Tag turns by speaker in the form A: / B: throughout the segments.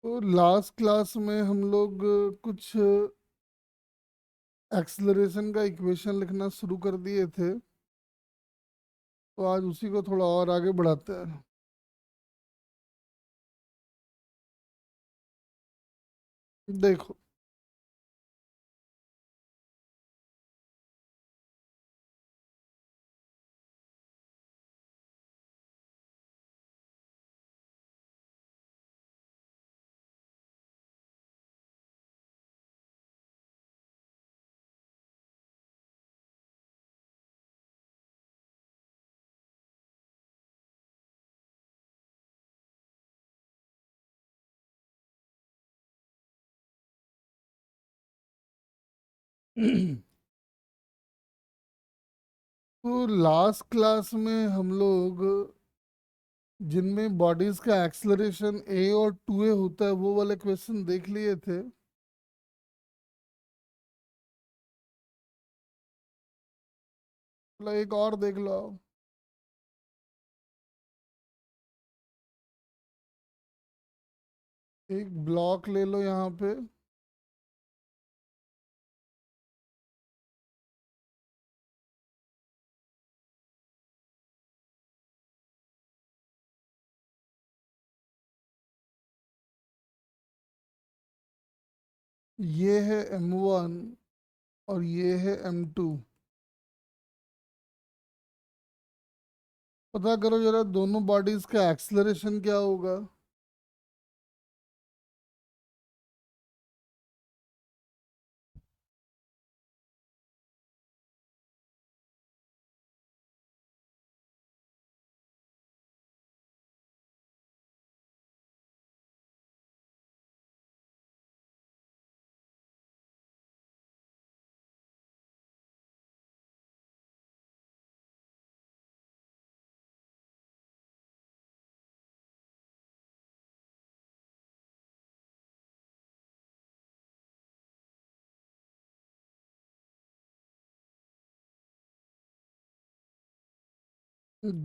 A: तो last class में हम लोग कुछ एक्सलरेशन का इक्वेशन लिखना शुरू कर दिए थे। तो आज उसी को थोड़ा और आगे बढ़ाते हैं। देखो, तो लास्ट क्लास में हम लोग जिनमें बॉडीज का एक्सलरेशन ए और टू ए होता है वो वाले क्वेश्चन देख लिए थे। मतलब एक और देख लो। एक ब्लॉक ले लो यहाँ पे। ये है M1 और ये है M2। पता करो जरा दोनों बॉडीज का एक्सलरेशन क्या होगा।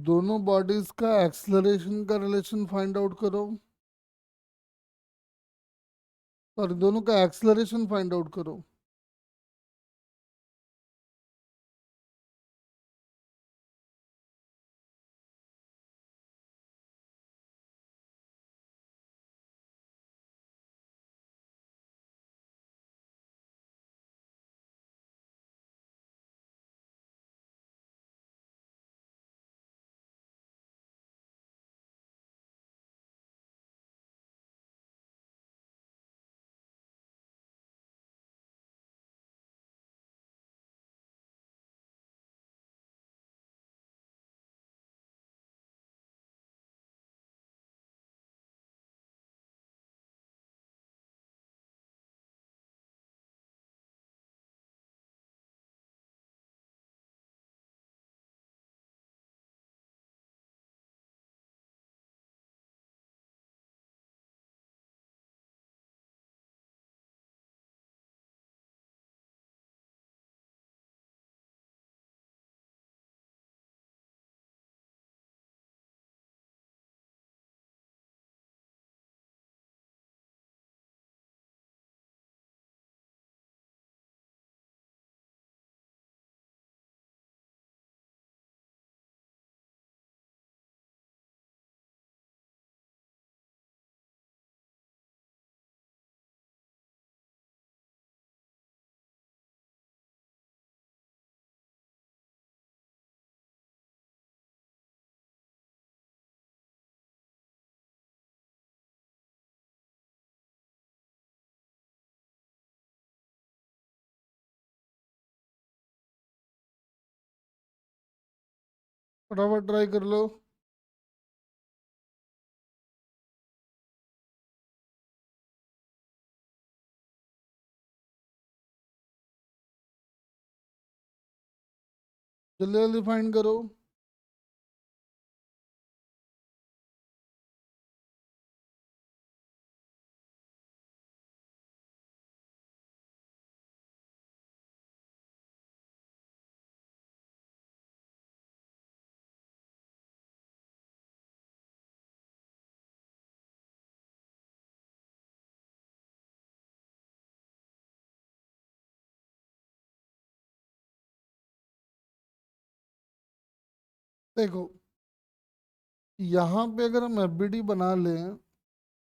A: दोनों बॉडीज का एक्सलरेशन का रिलेशन फाइंड आउट करो। और दोनों का एक्सलरेशन फाइंड आउट करो। फटाफट ट्राई कर लो। जल्दी जल्दी फाइंड करो। देखो, यहाँ पे अगर हम एफबीडी बना लें,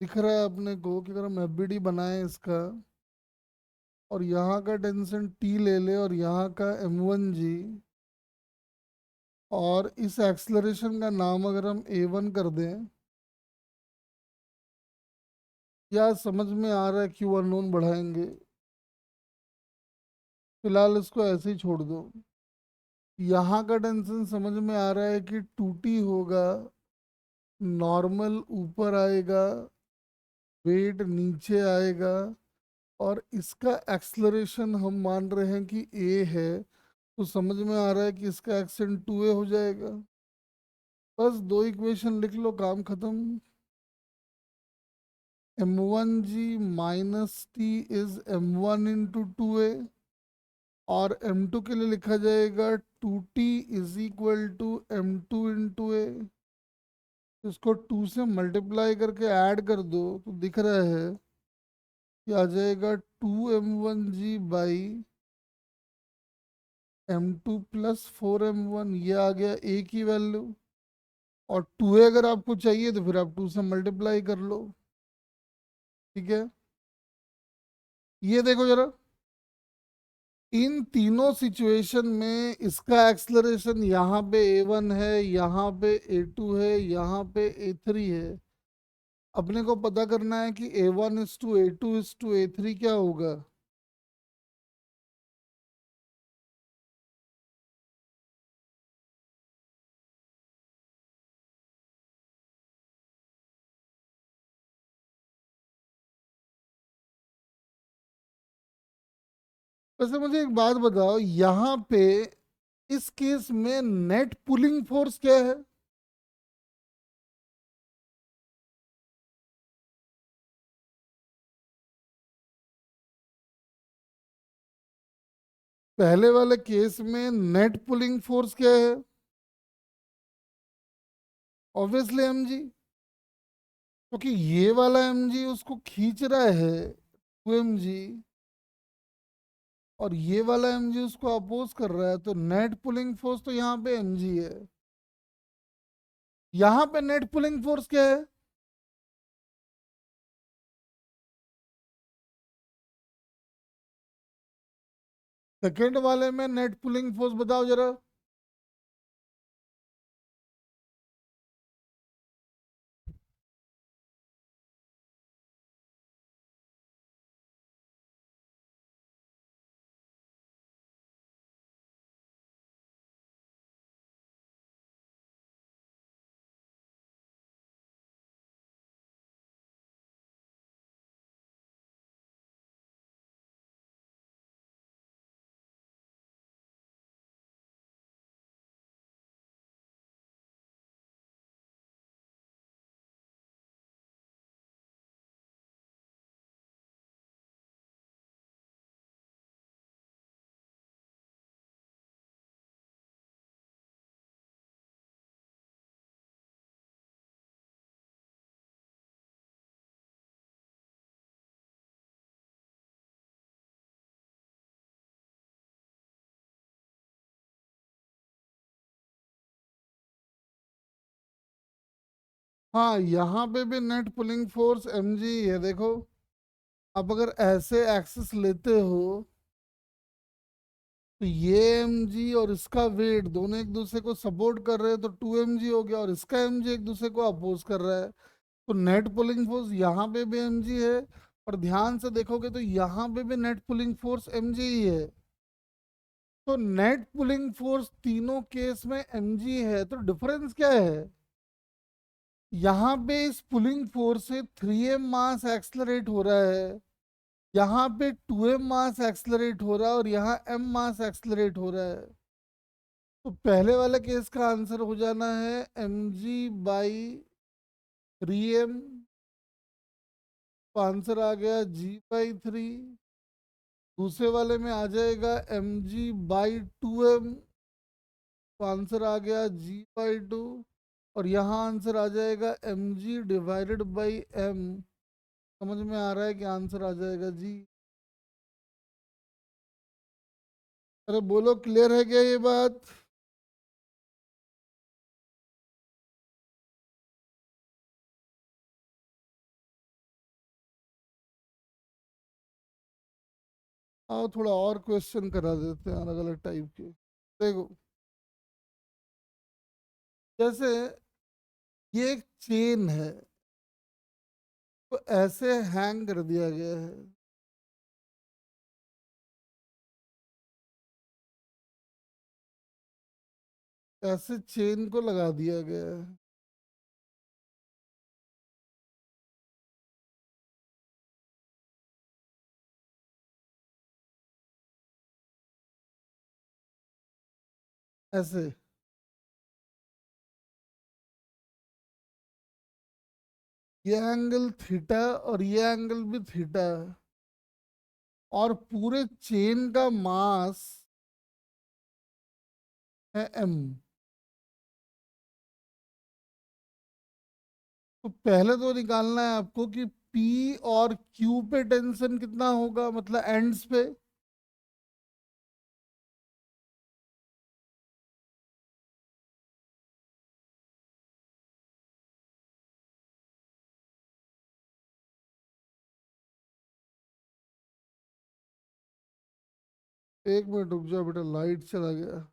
A: दिख रहा है अपने को कि अगर हम एफबीडी बनाए इसका, और यहाँ का टेंशन टी ले ले और यहाँ का m1g, और इस एक्सलरेशन का नाम अगर हम a1 कर दें, या समझ में आ रहा है क्यों अननोन बढ़ाएंगे, फिलहाल इसको ऐसे ही छोड़ दो। यहाँ का टेंशन समझ में आ रहा है कि 2t होगा, नॉर्मल ऊपर आएगा, वेट नीचे आएगा, और इसका एक्सलरेशन हम मान रहे हैं कि a है, तो समझ में आ रहा है कि इसका एक्सेंट 2a हो जाएगा। बस दो इक्वेशन लिख लो, काम खत्म। m1g minus T is m1 into 2a, और m2 के लिए लिखा जाएगा 2t is equal to m2 into A. इसको 2 से मल्टीप्लाई करके ऐड कर दो तो दिख रहा है कि आ जाएगा 2m1g by m2 plus 4m1, ये आ गया a की वैल्यू। और 2a अगर आपको चाहिए तो फिर आप 2 से मल्टीप्लाई कर लो। ठीक है, ये देखो जरा, इन तीनों सिचुएशन में इसका एक्सलरेशन यहाँ पे a1 है, यहाँ पे a2 है, यहाँ पे a3 है। अपने को पता करना है कि a1 is to a2 is to a3 क्या होगा। वैसे मुझे एक बात बताओ, यहाँ पे इस केस में नेट पुलिंग फोर्स क्या है? पहले वाले केस में नेट पुलिंग फोर्स क्या है? ऑब्वियसली mg, क्योंकि ये वाला mg उसको खींच रहा है 2mg, और ये वाला mg उसको अपोज कर रहा है, तो नेट पुलिंग फोर्स तो यहाँ पे mg है। यहाँ पे नेट पुलिंग फोर्स क्या है? सेकेंड वाले में नेट पुलिंग फोर्स बताओ जरा। हाँ, यहाँ पे भी नेट पुलिंग फोर्स mg है, देखो। अब अगर ऐसे एक्सिस लेते हो तो ये mg और इसका वेट दोनों एक दूसरे को सपोर्ट कर रहे हैं, तो 2mg हो गया, और इसका mg एक दूसरे को अपोज कर रहा है, तो नेट पुलिंग फोर्स यहाँ पे भी mg है। और ध्यान से देखोगे तो यहाँ पे भी नेट पुलिंग फोर्स mg ही है। तो नेट पुलिंग फोर्स तीनों केस में mg है, तो डिफरेंस क्या है? यहाँ पे इस पुलिंग फोर्स से 3m मास एक्सलरेट हो रहा है, यहाँ पे 2m मास एक्सलरेट हो रहा है, और यहाँ m मास एक्सलरेट हो रहा है। तो पहले वाले केस का आंसर हो जाना है mg बाई 3m, तो आंसर आ गया g/3। दूसरे वाले में आ जाएगा mg बाई 2m, तो आंसर आ गया g/2। और यहाँ आंसर आ जाएगा mg डिवाइडेड बाई m। समझ में आ रहा है कि आंसर आ जाएगा जी। अरे बोलो, क्लियर है क्या ये बात? आओ थोड़ा और क्वेश्चन करा देते हैं अलग अलग टाइप के। देखो, जैसे ये एक चेन है, तो ऐसे हैंग कर दिया गया है, ऐसे चेन को लगा दिया गया है, ऐसे। ये एंगल थीटा और ये एंगल भी थीटा है, और पूरे चेन का मास है m। तो पहले तो निकालना है आपको कि P और Q पे टेंशन कितना होगा, मतलब एंड्स पे। एक मिनट रुक जाओ बेटा, लाइट चला गया।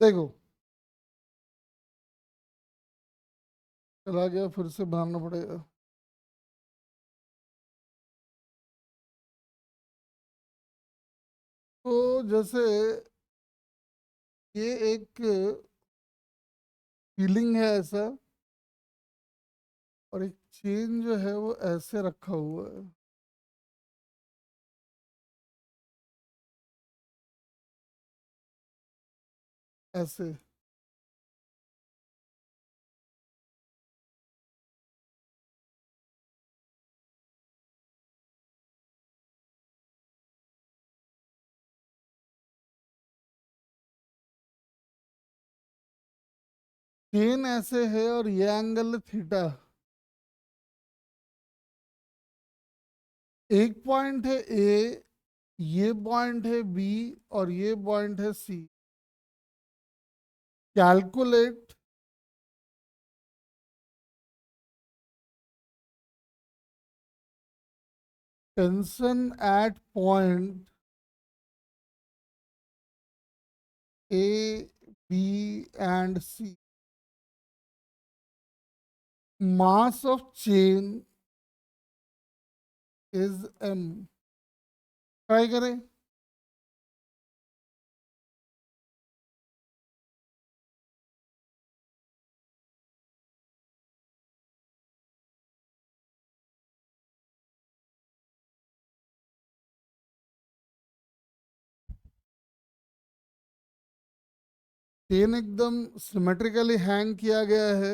A: देखो, चला गया, फिर से बनाना पड़ेगा। तो जैसे ये एक फीलिंग है ऐसा, और एक चेन जो है वो ऐसे रखा हुआ है, ऐसे। चेन ऐसे है और ये एंगल थीटा। एक पॉइंट है ए, ये पॉइंट है बी, और ये पॉइंट है C. Calculate tension at point A, B and C. Mass of chain is m। Try करें। चेन एकदम सिमेट्रिकली हैंग किया गया है,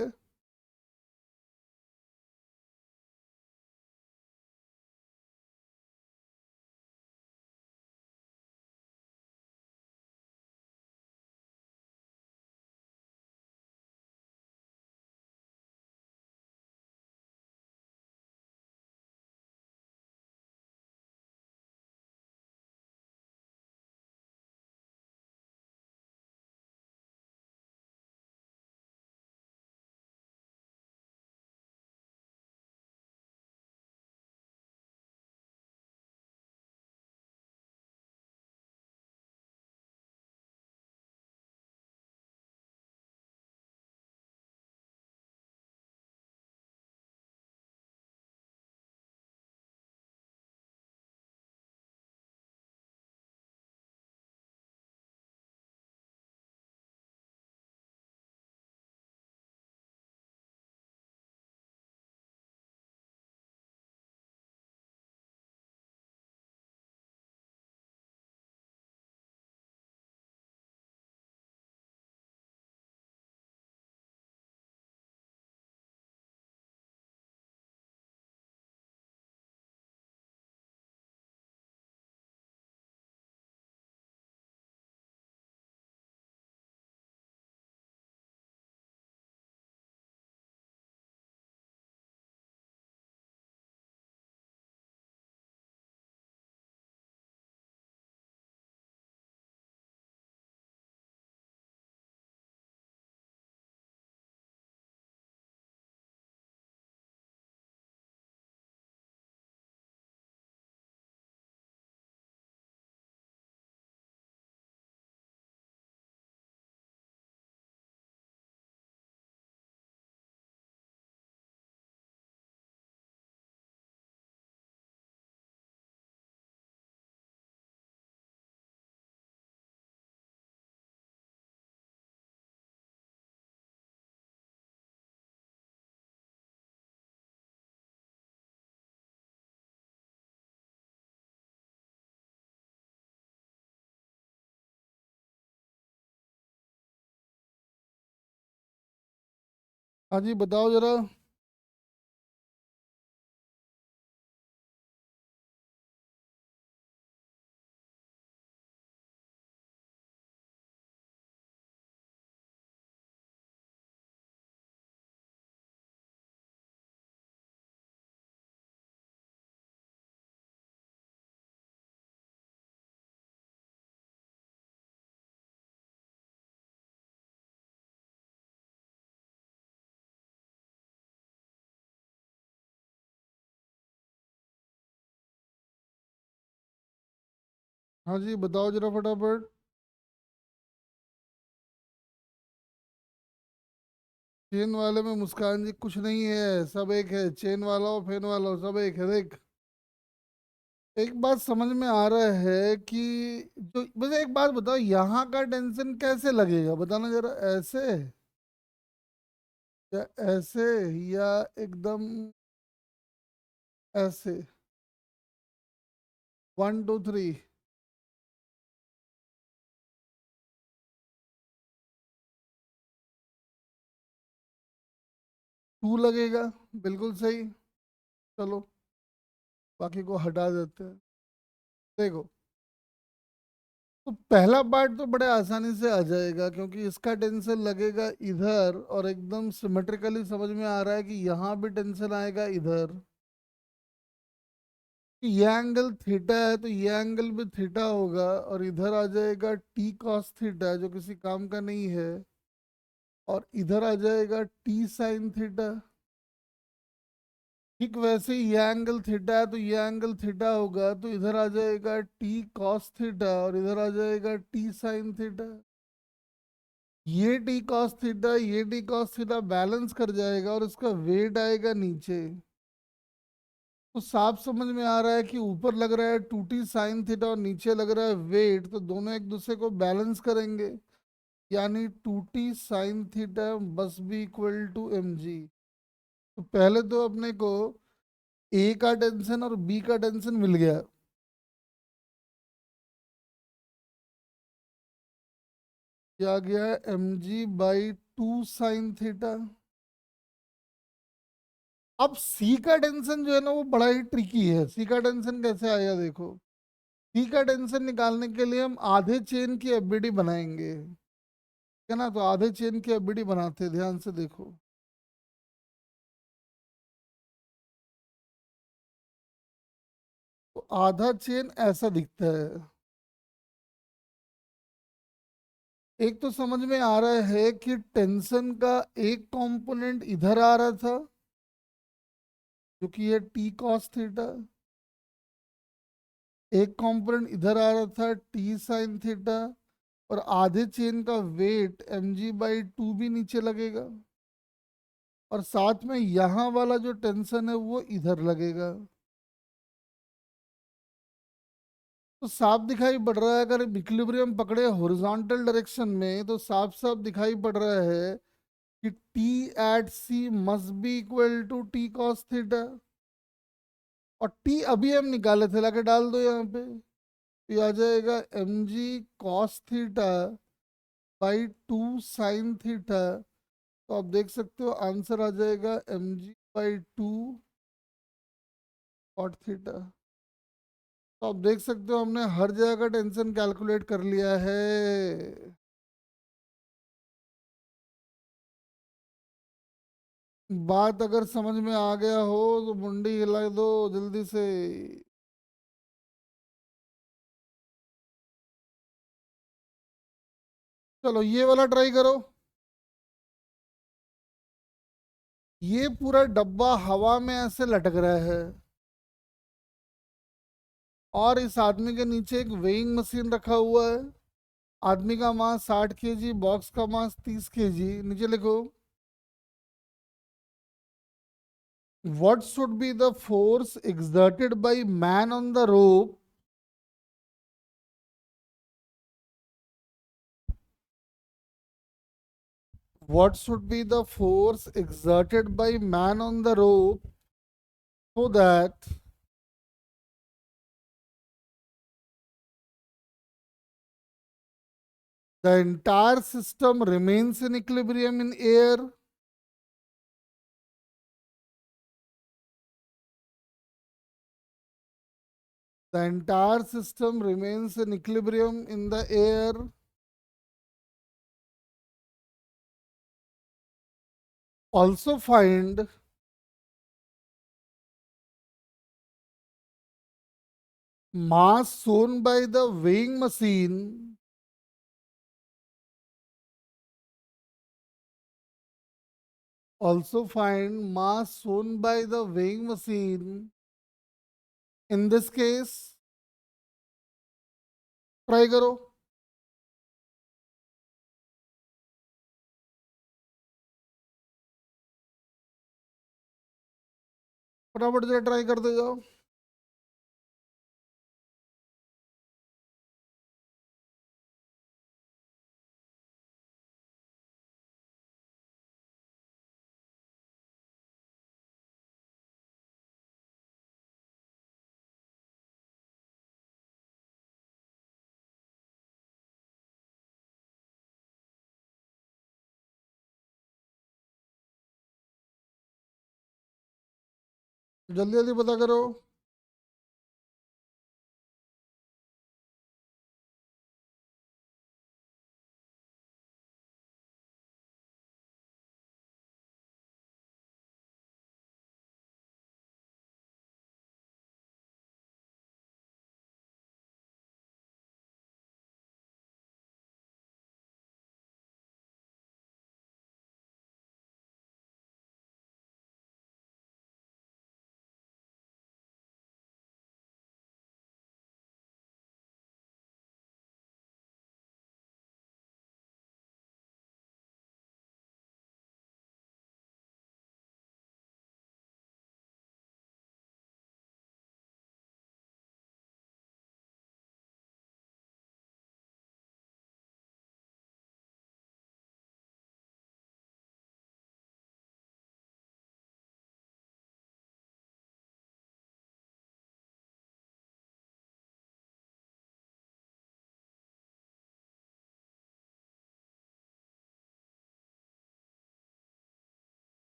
A: हाँ जी बताओ जरा। हाँ जी बताओ जरा फटाफट। चेन वाले में मुस्कान जी कुछ नहीं है, सब एक है। चेन वाला हो फैन वाला हो, सब एक है। देख, एक बात समझ में आ रहा है कि जो, बस एक बात बताओ, यहाँ का टेंशन कैसे लगेगा बताना जरा। ऐसे या ऐसे या एकदम ऐसे? 1 2 3। टू लगेगा, बिल्कुल सही। चलो, बाकी को हटा देते हैं। देखो, तो पहला पार्ट तो बड़े आसानी से आ जाएगा, क्योंकि इसका टेंशन लगेगा इधर, और एकदम सिमेट्रिकली समझ में आ रहा है कि यहाँ भी टेंशन आएगा इधर। ये एंगल थीटा है तो ये एंगल भी थीटा होगा, और इधर आ जाएगा टी कॉस थीटा जो किसी काम का नहीं है, और इधर आ जाएगा टी साइन थीटा। ठीक वैसे ही ये एंगल थीटा है तो ये एंगल थीटा होगा, तो इधर आ जाएगा टी कॉस थीटा और इधर आ जाएगा टी साइन थीटा। ये टी कॉस थीटा, ये टी कॉस थीटा बैलेंस कर जाएगा और इसका वेट आएगा नीचे। तो साफ समझ में आ रहा है कि ऊपर लग रहा है 2t साइन थीटा और नीचे लग रहा है वेट, तो दोनों एक दूसरे को बैलेंस करेंगे। यानी 2t साइन थीटा बस be equal to M G. तो पहले तो अपने को ए का टेंशन और बी का टेंशन मिल गया। क्या गया? M G by 2 sine theta. अब सी का टेंशन जो है ना वो बड़ा ही ट्रिकी है। सी का टेंशन कैसे आएगा देखो। सी का टेंशन निकालने के लिए हम आधे चेन की एफबीडी बनाएंगे, है ना। तो आधे चेन की एफबीडी बनाते हैं, ध्यान से देखो। तो आधा चेन ऐसा दिखता है। एक तो समझ में आ रहा है कि टेंशन का एक कंपोनेंट इधर आ रहा था, जो कि है टी कॉस थीटा। एक कंपोनेंट इधर आ रहा था टी साइन थीटा, और आधे चेन का weight M G by two भी नीचे लगेगा, और साथ में यहाँ वाला जो टेंशन है वो इधर लगेगा। तो साफ दिखाई पड़ रहा है, अगर इक्विलिब्रियम पकड़े हॉरिजॉन्टल डायरेक्शन में तो साफ साफ दिखाई पड़ रहा है कि T at C must be equal to T cos theta. और टी अभी हम निकाले थे, लाके डाल दो यहाँ पे। तो ये आ जाएगा M G cos theta by 2 sine theta. तो आप देख सकते हो आंसर आ जाएगा M G by 2 cot theta. तो आप देख सकते हो हमने हर जगह का टेंशन कैलकुलेट कर लिया है। बात अगर समझ में आ गया हो तो मुंडी हिला दो जल्दी से। चलो ये वाला ट्राई करो। ये पूरा डब्बा हवा में ऐसे लटक रहा है, और इस आदमी के नीचे एक वेइंग मशीन रखा हुआ है। आदमी का मास 60 kg, बॉक्स का मास 30 kg। नीचे लिखो, what should be the force exerted by man on the rope? What should be the force exerted by man on the rope so that the entire system remains in equilibrium in air? The entire system remains in equilibrium in the air. Also find mass shown by the weighing machine also find mass shown by the weighing machine. In this case, try करो, फटाफट से try करते जाओ। जल्दी जल्दी पता करो।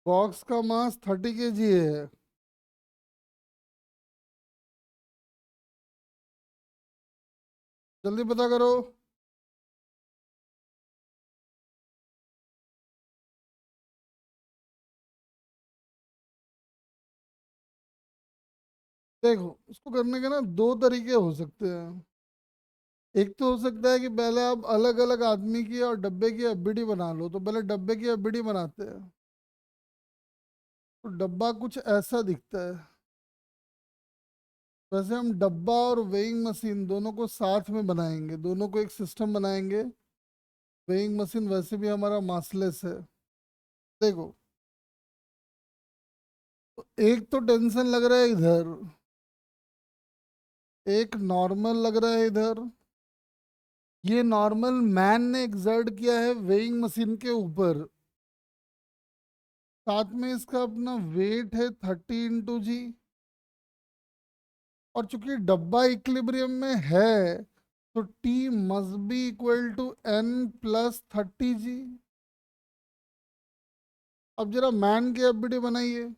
A: Box का मास 30 kg है। जल्दी पता करो। देखो, उसको करने के ना दो तरीके हो सकते हैं। एक तो हो सकता है कि पहले आप अलग अलग आदमी की और डब्बे की एफबीडी बना लो। तो पहले डब्बे की एफबीडी बनाते हैं। तो डब्बा कुछ ऐसा दिखता है। वैसे हम डब्बा और वेइंग मशीन दोनों को साथ में बनाएंगे, दोनों को एक सिस्टम बनाएंगे। वेइंग मशीन वैसे भी हमारा मासलेस है। देखो, तो एक तो टेंशन लग रहा है इधर, एक नॉर्मल लग रहा है इधर। ये नॉर्मल मैन ने एक्सर्ट किया है वेइंग मशीन के ऊपर। साथ में इसका अपना वेट है 30 × जी। और चूंकि डब्बा इक्विलिब्रियम में है, तो T must be equal to n+30 g। अब जरा मैन की एफबीडी बनाइए।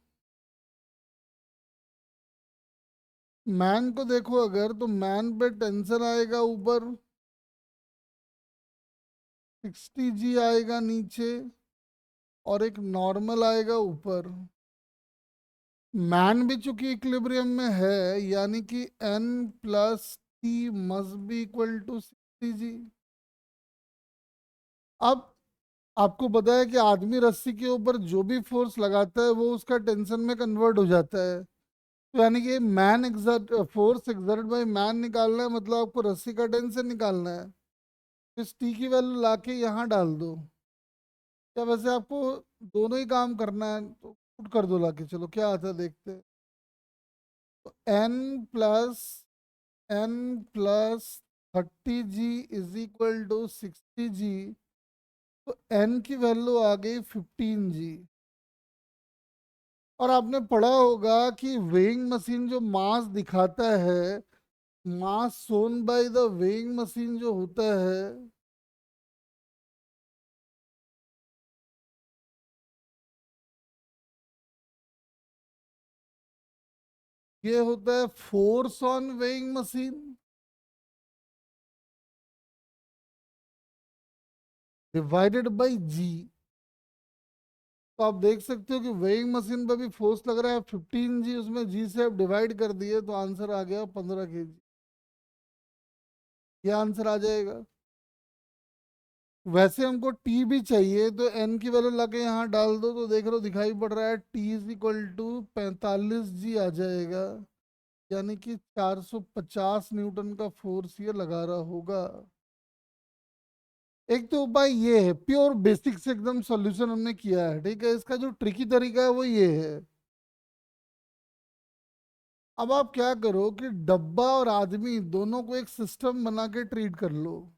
A: मैन को देखो, अगर तो मैन पे टेंशन आएगा ऊपर 60 g आएगा नीचे, और एक नॉर्मल आएगा ऊपर। मैन भी चूंकि इक्विलिब्रियम में है, यानी कि n+t must be equal to 60 g। अब आपको पता है कि आदमी रस्सी के ऊपर जो भी फोर्स लगाता है वो उसका टेंशन में कन्वर्ट हो जाता है। तो यानी कि man exert, force exert by man निकालना है, मतलब आपको रस्सी का टेंशन निकालना है। इस टी की वैल्यू लाके यहाँ डाल दो। क्या वैसे आपको दोनों ही काम करना है? तो पुट कर दो लाके, चलो क्या आता है देखते हैं। तो n+30 g is equal to 60 g। तो n की वैल्यू आ गई 15 g। और आपने पढ़ा होगा कि वेइंग मशीन जो मास दिखाता है, mass shown by the weighing machine जो होता है, ये होता है force on weighing machine divided by g. तो आप देख सकते हो कि वेइंग मशीन पर भी फोर्स लग रहा है 15 g, उसमें जी से आप डिवाइड कर दिए तो आंसर आ गया 15 kg। ये आंसर आ जाएगा। वैसे हमको टी भी चाहिए, तो एन की वैल्यू लाके यहाँ डाल दो, तो देख रहे हो दिखाई पड़ रहा है T is equal to 45 g आ जाएगा। यानी कि 450 न्यूटन का फोर्स ये लगा रहा होगा। एक तो उपाय ये है, प्योर बेसिक से एकदम सॉल्यूशन हमने किया है, ठीक है। इसका जो ट्रिकी तरीका है वो ये है। अब आप क्या करो कि डब्बा और आदमी दोनों को एक सिस्टम बना के ट्रीट कर लो।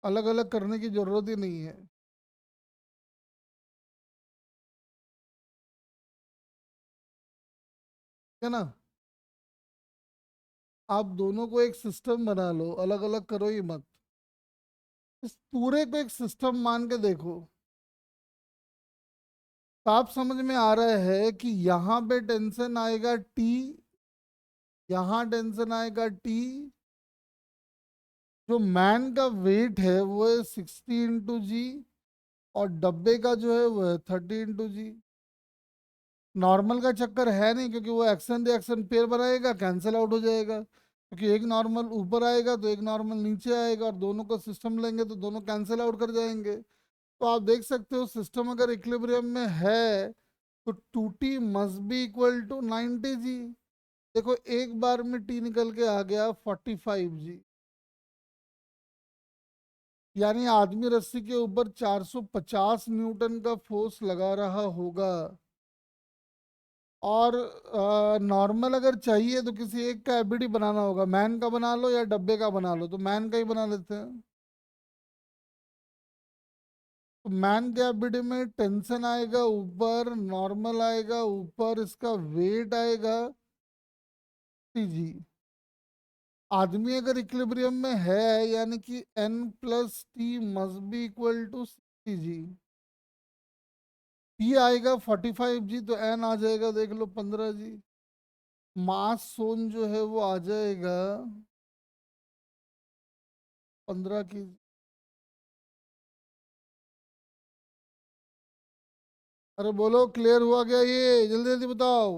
A: अलग अलग करने की जरूरत ही नहीं है, है ना। आप दोनों को एक सिस्टम बना लो, अलग अलग करो ही मत। इस पूरे को एक सिस्टम मान के देखो। साफ समझ में आ रहा है कि यहाँ पे टेंशन आएगा टी, यहाँ टेंशन आएगा टी। जो मैन का वेट है वो है 60 × जी, और डब्बे का जो है वो है 30 × जी। नॉर्मल का चक्कर है नहीं, क्योंकि वो एक्शन रिएक्शन पेयर बनाएगा, कैंसिल आउट हो जाएगा। क्योंकि एक नॉर्मल ऊपर आएगा तो एक नॉर्मल नीचे आएगा, और दोनों को सिस्टम लेंगे तो दोनों कैंसिल आउट कर जाएंगे। तो आप देख सकते हो सिस्टम अगर इक्विलिब्रियम में है, तो 2t must be equal to 90 g। देखो, एक बार में टी निकल के आ गया 45 g। यानी आदमी रस्सी के ऊपर 450 न्यूटन का फोर्स लगा रहा होगा। और नॉर्मल अगर चाहिए तो किसी एक का एबिडी बनाना होगा। मैन का बना लो या डब्बे का बना लो, तो मैन का ही बना लेते हैं। तो मैन के एबिडी में टेंशन आएगा ऊपर, नॉर्मल आएगा ऊपर, इसका वेट आएगा जी। आदमी अगर इक्विलिब्रियम में है, यानी कि n+t must be equal to 60 g। T आएगा 45 g, तो n आ जाएगा देख लो 15 g। मास सोन जो है वो आ जाएगा 15 की। अरे बोलो, क्लियर हुआ क्या ये? जल्दी जल्दी बताओ।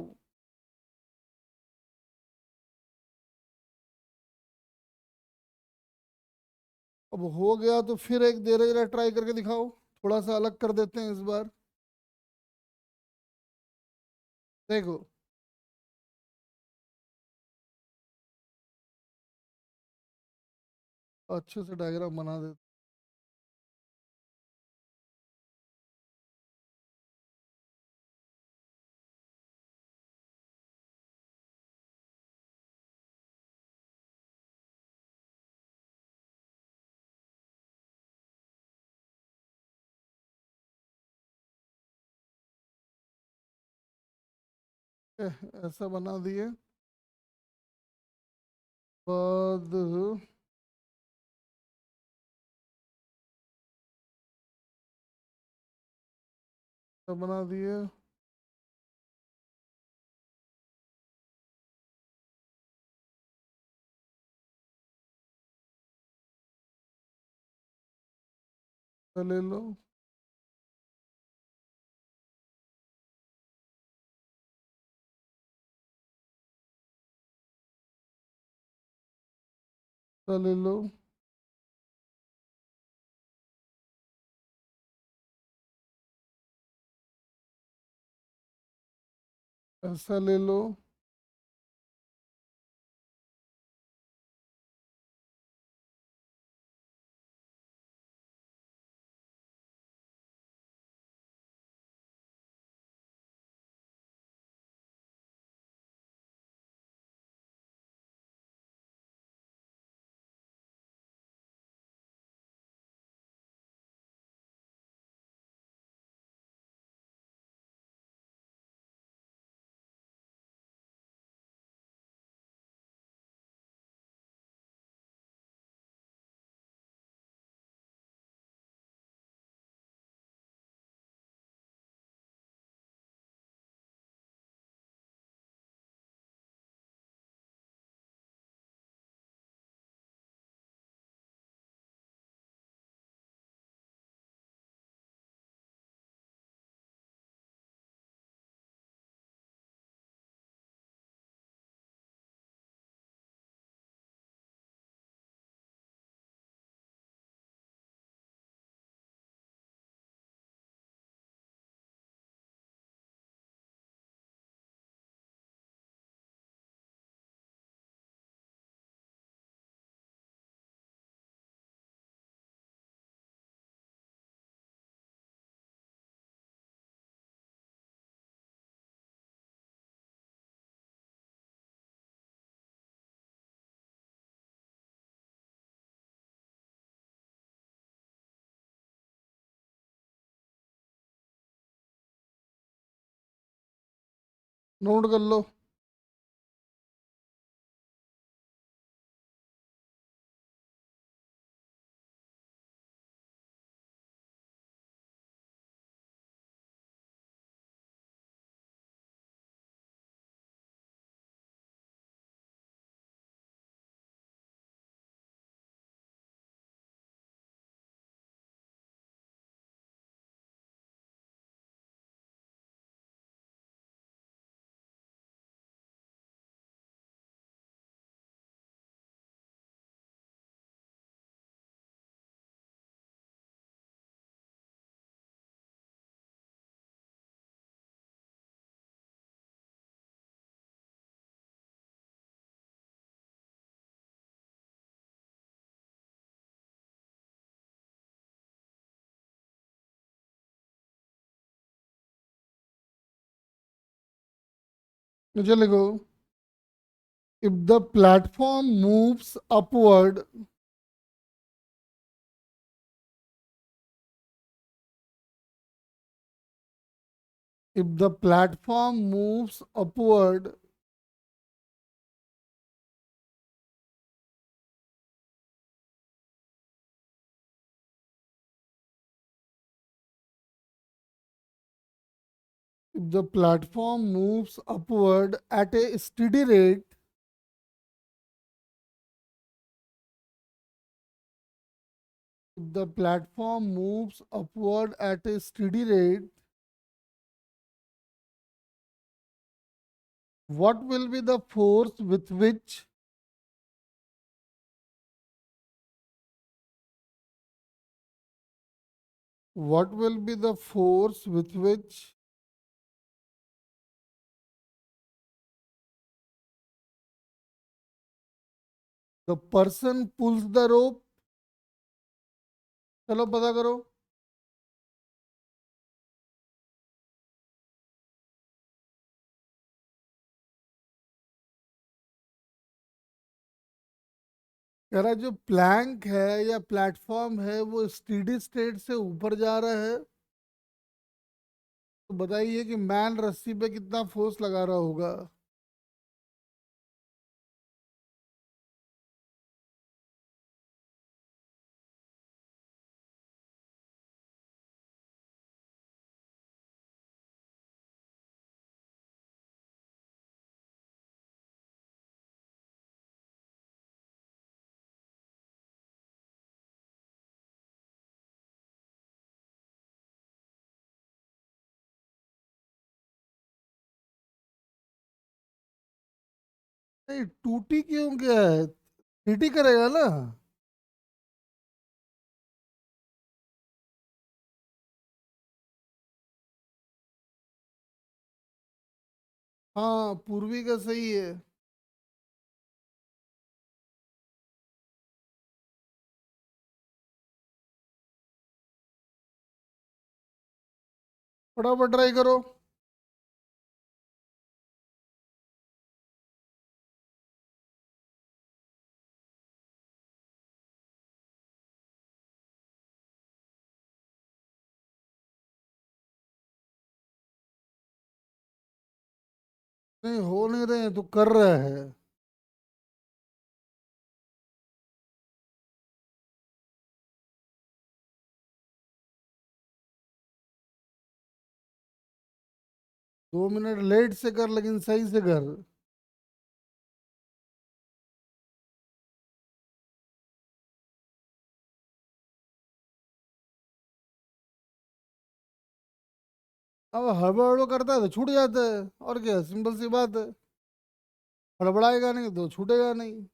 A: अब हो गया तो फिर एक देर जरा ट्राई करके दिखाओ। थोड़ा सा अलग कर देते हैं इस बार। देखो। अच्छे से डायग्राम बना देते। ऐसा बना दिए। बाद ऐसा बना दिए। ऐसा ले लो। ऐसा ले लो। ऐसा ले लो। नोट कर लो। नीचे लिखो। If the platform moves upward, if the platform moves upward, if the platform moves upward at a steady rate, if the platform moves upward at a steady rate, what will be the force with which what will be the force with which the person pulls the rope? चलो पता करो। कह रहा है जो Planck है या platform है वो स्टेडी स्टेट से ऊपर जा रहा है, तो बताइए कि मैन रस्सी पे कितना फोर्स लगा रहा होगा। नहीं, टूटी क्यों क्या है? टीटी करेगा ना। हाँ, पूर्वी का सही है। फटाफट ट्राई करो। नहीं, हो नहीं रहे हैं तो कर रहा है। 2 मिनट लेट से कर लेकिन सही से कर। अब हड़बड़ करता है तो छूट जाता है, और क्या, सिंपल सी बात है। हड़बड़ाएगा नहीं तो छूटेगा नहीं।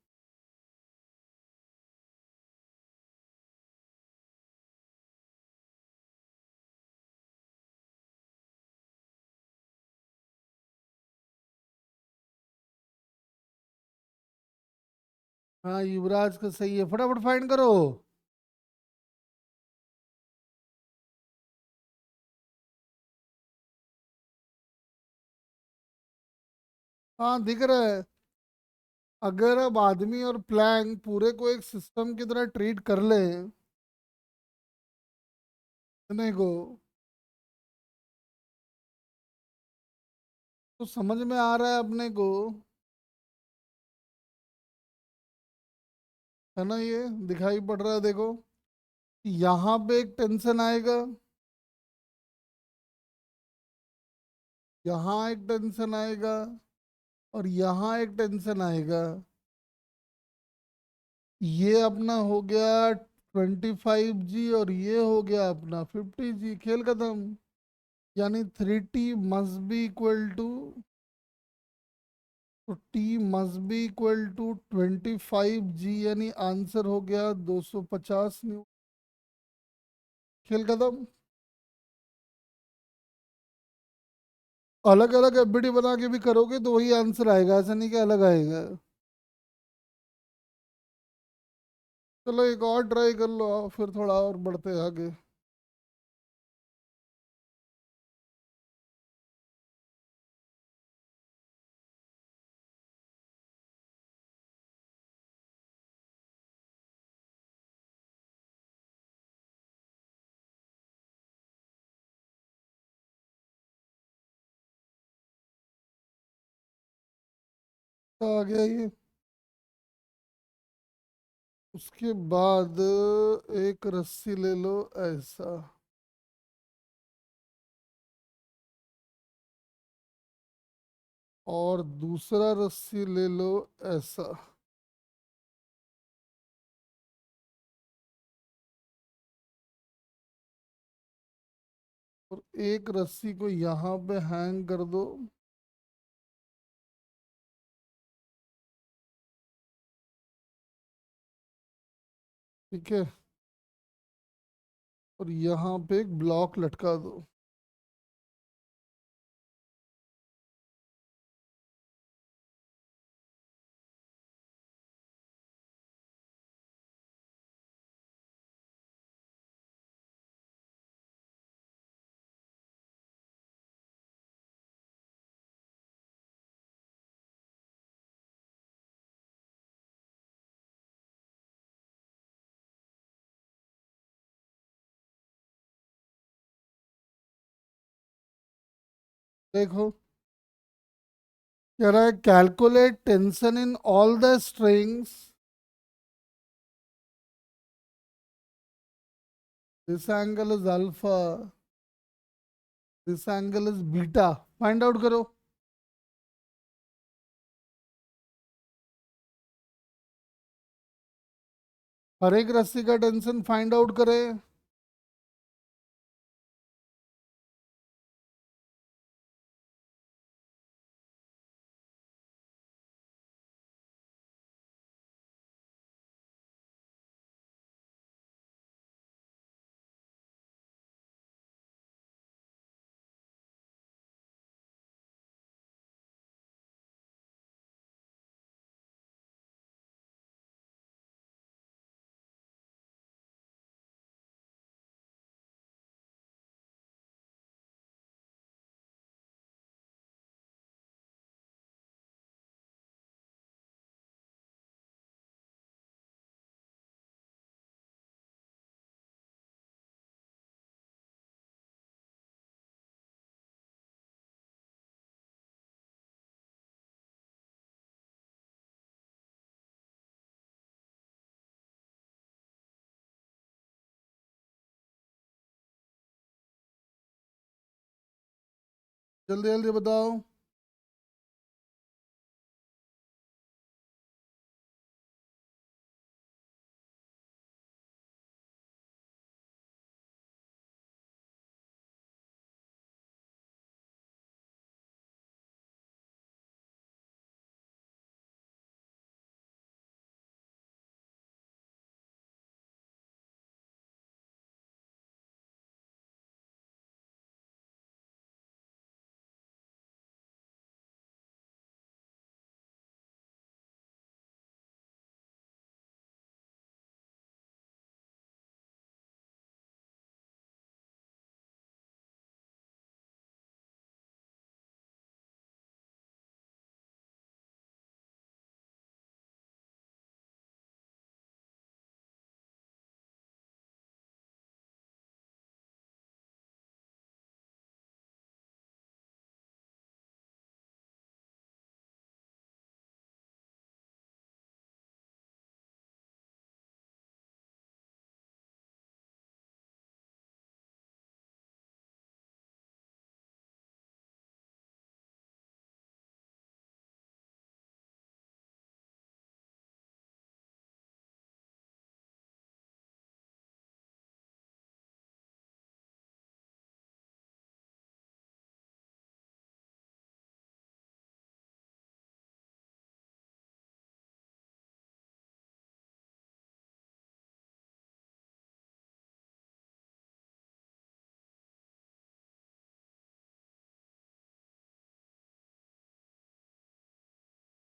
A: हाँ, युवराज का सही है, फटाफट फाइंड करो। हाँ, दिख रहा है। अगर अब आदमी और प्लैंक पूरे को एक सिस्टम की तरह ट्रीट कर ले इतने को, तो समझ में आ रहा है अपने को, है ना? ये दिखाई पड़ रहा है, देखो। यहाँ पे एक टेंशन आएगा, यहाँ एक टेंशन आएगा, और यहाँ एक टेंशन आएगा। ये अपना हो गया 25 G और ये हो गया अपना 50 G। खेल खत्म। यानी 3T must be equal to, तो T must be equal to 25G, यानी आंसर हो गया 250 न्यूटन। खेल खत्म। अलग अलग एफबीडी बना के भी करोगे तो वही आंसर आएगा, ऐसा नहीं कि अलग आएगा। चलो एक और ट्राई कर लो, आओ फिर थोड़ा और बढ़ते हैं आगे। तो आ गया ये। उसके बाद एक रस्सी ले लो ऐसा, और दूसरा रस्सी ले लो ऐसा, और एक रस्सी को यहाँ पे हैंग कर दो। ठीक है, और यहाँ पे एक ब्लॉक लटका दो। देखो, कह रहा है calculate tension in all the strings, this angle is alpha, this angle is beta, find out करो। हर एक रस्सी का टेंशन फाइंड आउट करें। जल्दी जल्दी बताओ।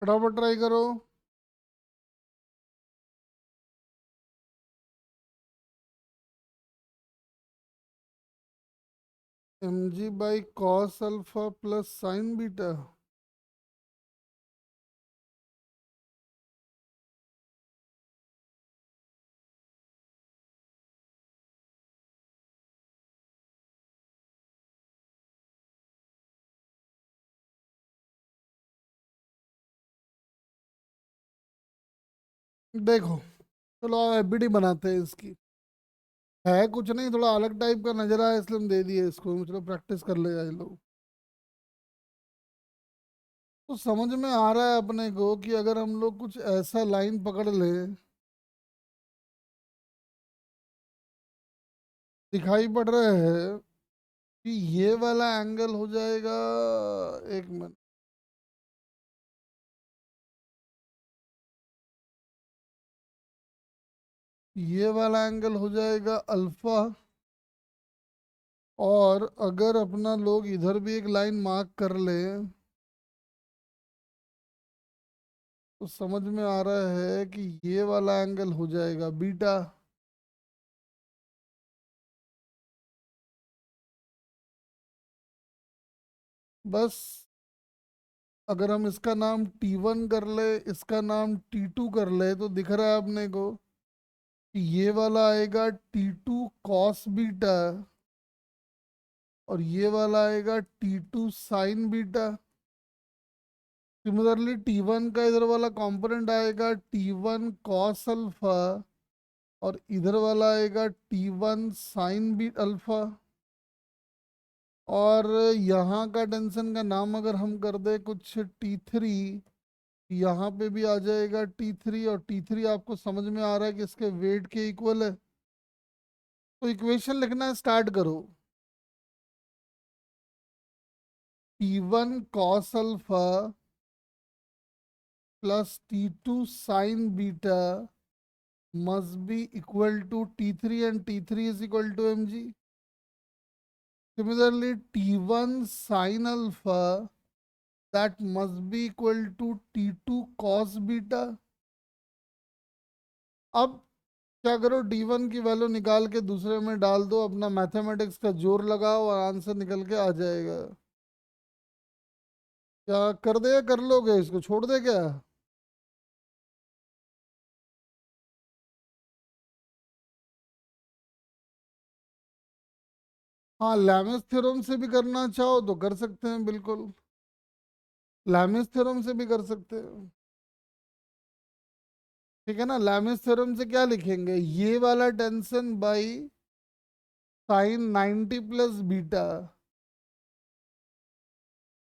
A: फटाफट ट्राई करो। mg/cos alpha plus sign beta. देखो, चलो एफबीडी बनाते हैं इसकी। है कुछ नहीं, थोड़ा अलग टाइप का नजर आया इसलिए हम दे दिए इसको, चलो प्रैक्टिस कर लेगा ये लोग। तो समझ में आ रहा है अपने को कि अगर हम लोग कुछ ऐसा लाइन पकड़ ले, दिखाई पड़ रहा है कि ये वाला एंगल हो जाएगा। एक मिनट, ये वाला एंगल हो जाएगा अल्फा। और अगर अपना लोग इधर भी एक लाइन मार्क कर ले तो समझ में आ रहा है कि ये वाला एंगल हो जाएगा बीटा। बस अगर हम इसका नाम T1 कर ले, इसका नाम T2 कर ले, तो दिख रहा है अपने को कि ये वाला आएगा T2 कॉस बीटा और ये वाला आएगा T2 sign beta. Similarly T1 का इधर वाला कंपोनेंट आएगा T1 कॉस अल्फा और इधर वाला आएगा T1 साइन बी अल्फा। और यहाँ का टेंशन का नाम अगर हम कर दे कुछ T3, यहाँ पे भी आ जाएगा T3 और T3 आपको समझ में आ रहा है कि इसके वेट के इक्वल है। तो इक्वेशन लिखना स्टार्ट करो। T1 cos alpha plus T2 sign beta must be equal to T3 and T3 is equal to mg. Similarly, T1 sin alpha that must be equal to T2 cos beta. अब क्या करो, D1 की value निकाल के दूसरे में डाल दो, अपना मैथमेटिक्स का जोर लगाओ और आंसर निकल के आ जाएगा। क्या कर दे या कर लोगे, इसको छोड़ दे क्या? हाँ, लैमेस थ्योरम से भी करना चाहो तो कर सकते हैं, बिल्कुल लैमेस थ्योरम से भी कर सकते हैं। ठीक है ना, लैमेस थ्योरम से क्या लिखेंगे, ये वाला tension by sine 90 plus beta,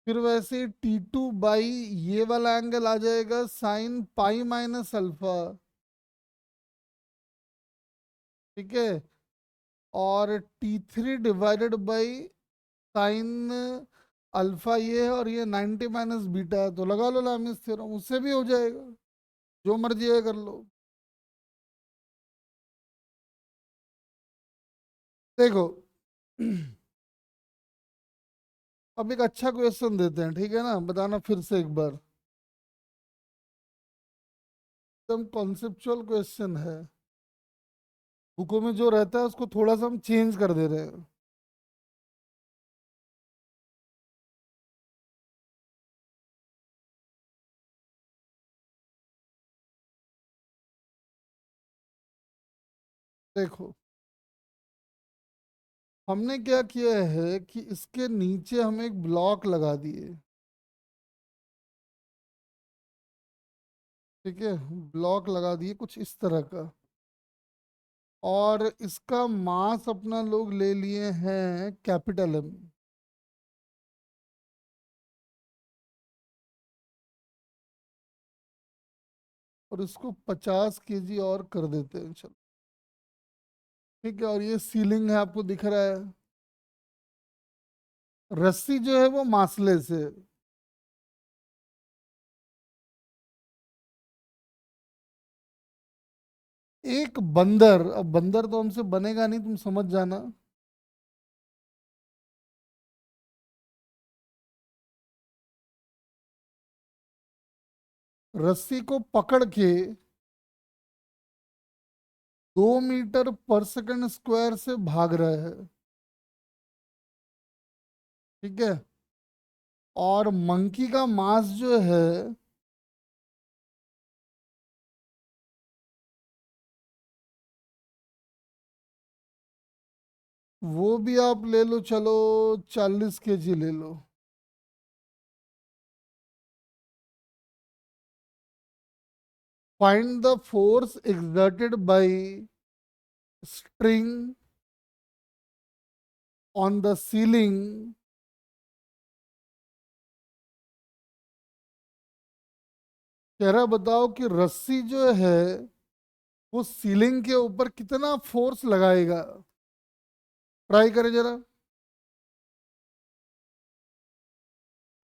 A: फिर वैसे T2 बाई ये वाला एंगल आ जाएगा साइन पाई माइनस अल्फा। ठीक है, और T3 divided by sine alpha ये है और ये 90 माइनस बीटा है, तो लगा लो लैमिस थ्योरम, उससे भी हो जाएगा, जो मर्जी है कर लो। देखो अब एक अच्छा क्वेश्चन देते हैं, ठीक है ना, बताना फिर से एक बार। एकदम कॉन्सेप्चुअल क्वेश्चन है, बुकों में जो रहता है उसको थोड़ा सा हम चेंज कर दे रहे हैं। देखो हमने क्या किया है कि इसके नीचे हम एक ब्लॉक लगा दिए। ठीक है, ब्लॉक लगा दिए कुछ इस तरह का, और इसका मास अपना लोग ले लिए हैं कैपिटल एम, और इसको 50 kg और कर देते हैं, चलो। ठीक है, और ये सीलिंग है, आपको दिख रहा है। रस्सी जो है वो मासले से। एक बंदर, अब बंदर तो हमसे बनेगा नहीं, तुम समझ जाना। रस्सी को पकड़ के 2 मीटर पर सेकंड स्क्वायर से भाग रहा है। ठीक है, और मंकी का मास जो है वो भी आप ले लो, चलो 40 kg ले लो। Find the force exerted by string on the ceiling कह रहा, बताओ कि रस्सी जो है वो सीलिंग के ऊपर कितना फोर्स लगाएगा। ट्राई करें जरा।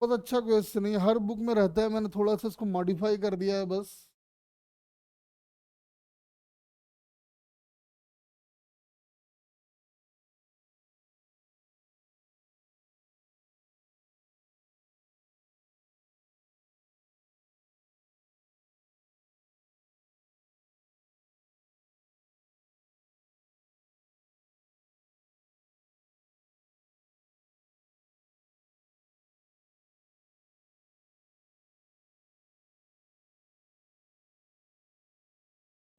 A: बहुत अच्छा क्वेश्चन है, हर बुक में रहता है, मैंने थोड़ा सा इसको मॉडिफाई कर दिया है बस।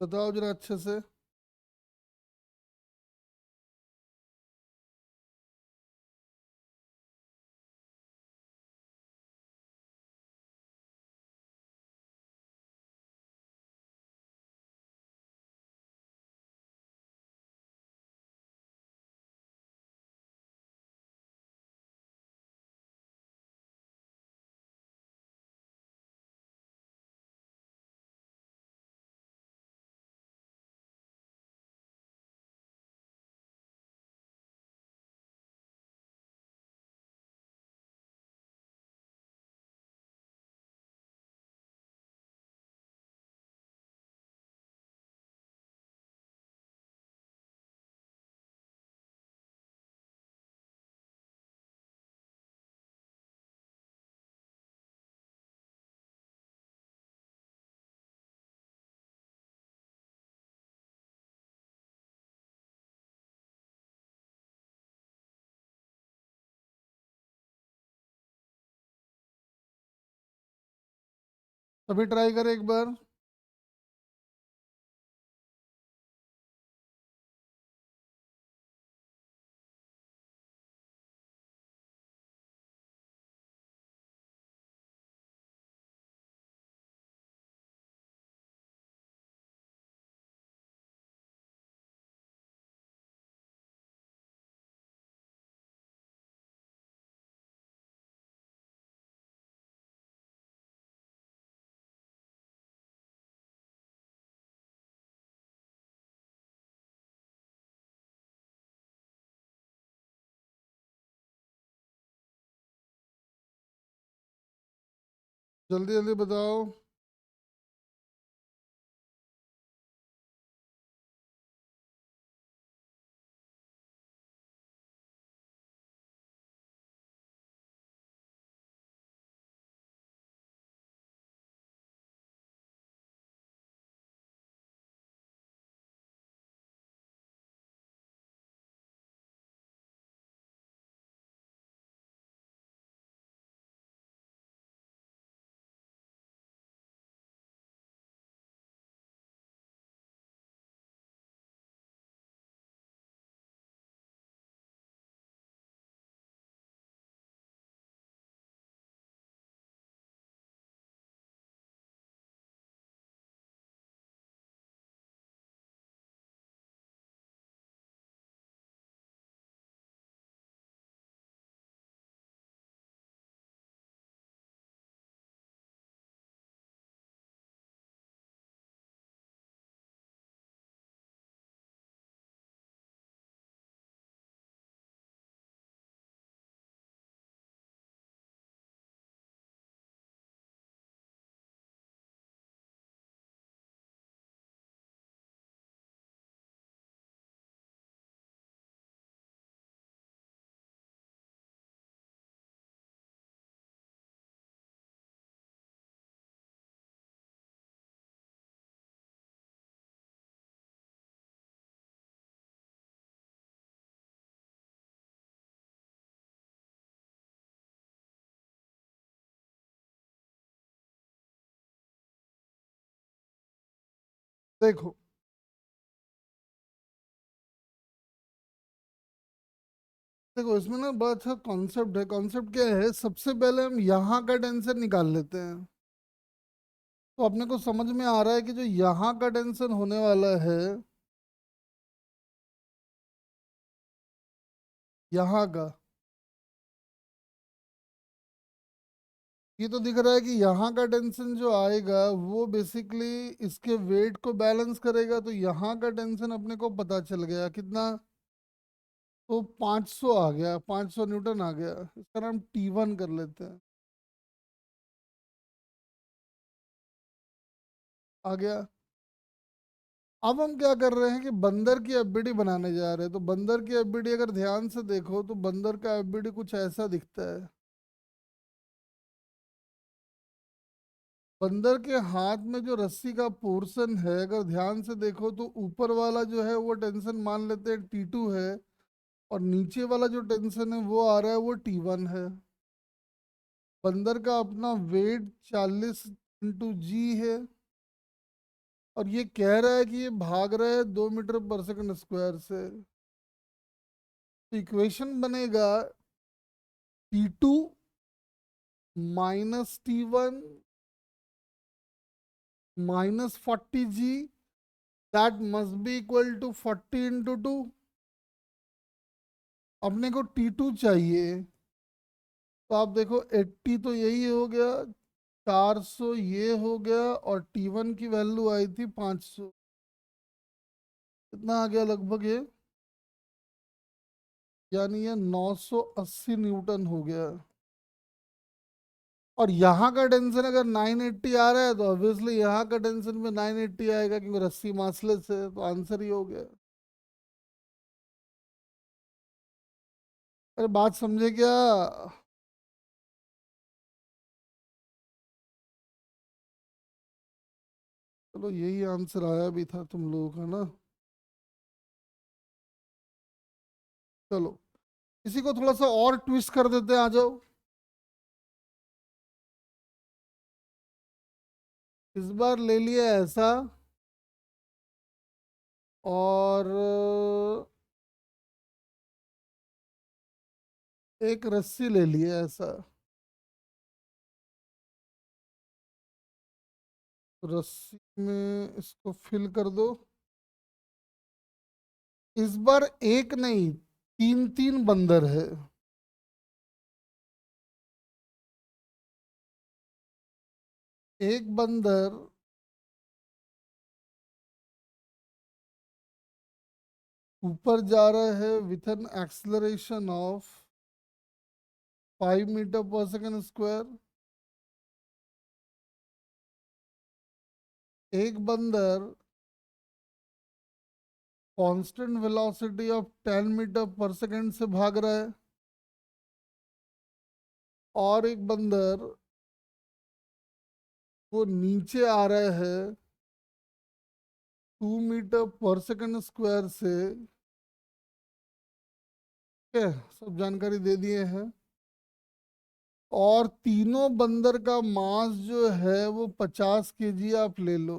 A: बताओ जरा अच्छे से। अभी ट्राई करें एक बार। जल्दी जल्दी बताओ। देखो देखो इसमें ना बड़ा अच्छा कॉन्सेप्ट है। कॉन्सेप्ट क्या है, सबसे पहले हम यहाँ का टेंशन निकाल लेते हैं। तो अपने को समझ में आ रहा है कि जो यहाँ का टेंशन होने वाला है, यहाँ का, ये तो दिख रहा है कि यहाँ का टेंशन जो आएगा वो बेसिकली इसके वेट को बैलेंस करेगा। तो यहाँ का टेंशन अपने को पता चल गया कितना, तो 500 आ गया, 500 न्यूटन आ गया। इसका नाम T1 कर लेते हैं। आ गया। अब हम क्या कर रहे हैं कि बंदर की एफबीडी बनाने जा रहे हैं। तो बंदर की एफबीडी अगर ध्यान से देखो तो बंदर का एफबीडी कुछ ऐसा दिखता है। बंदर के हाथ में जो रस्सी का पोर्शन है, अगर ध्यान से देखो तो ऊपर वाला जो है वो टेंशन मान लेते हैं T2 है, और नीचे वाला जो टेंशन है वो आ रहा है वो T1 है। बंदर का अपना वेट 40 इंटू जी है। और ये कह रहा है कि ये भाग रहा है 2 मीटर पर सेकंड स्क्वायर से। तो इक्वेशन बनेगा T2 minus T1 minus 40G, that must be equal to 40 × 2। अपने को T2 चाहिए, तो आप देखो 80 तो यही हो गया, 400 ये हो गया, और T1 की वैल्यू आई थी 500। कितना आ गया लगभग ये, यानी ये 980 न्यूटन हो गया। और यहाँ का टेंशन अगर 980 आ रहा है तो ऑब्वियसली यहाँ का टेंशन भी 980 आएगा, क्योंकि रस्सी मासलेस है, तो आंसर ही हो गया। अरे बात समझे क्या? चलो यही आंसर आया भी था तुम लोगों का ना। चलो इसी को थोड़ा सा और ट्विस्ट कर देते हैं, आ जाओ। इस बार ले लिया ऐसा, और एक रस्सी ले लिया ऐसा। रस्सी में इसको फिल कर दो। इस बार एक नहीं, तीन तीन बंदर है। एक बंदर ऊपर जा रहा है with an acceleration of 5 metre per second square. एक बंदर constant velocity of 10 metre per second से भाग रहा है, और एक बंदर वो नीचे आ रहा है 2 मीटर पर सेकंड स्क्वायर से। ठीक है, सब जानकारी दे दिए हैं। और तीनों बंदर का मास जो है वो 50 kg आप ले लो।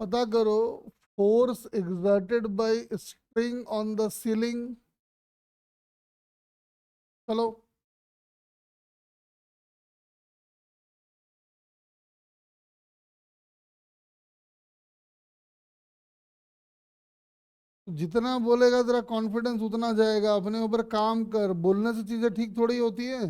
A: पता करो force exerted by spring on the ceiling. चलो, जितना बोलेगा तेरा कॉन्फिडेंस उतना जाएगा। अपने ऊपर काम कर, बोलने से चीजें ठीक थोड़ी होती है।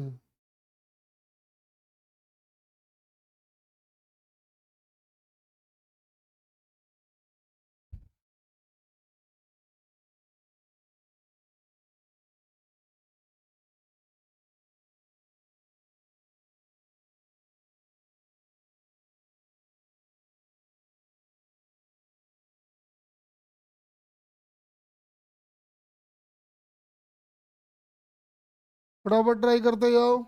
A: फटाफट ट्राई करते जाओ।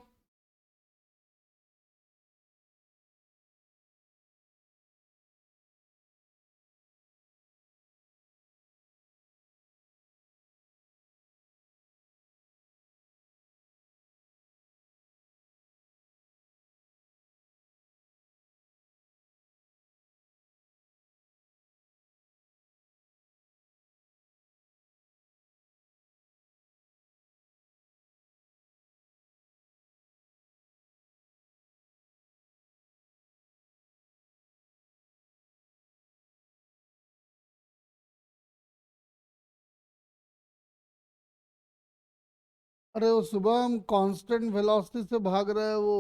A: अरे वो सुबह हम कांस्टेंट वेलोसिटी से भाग रहे हैं वो।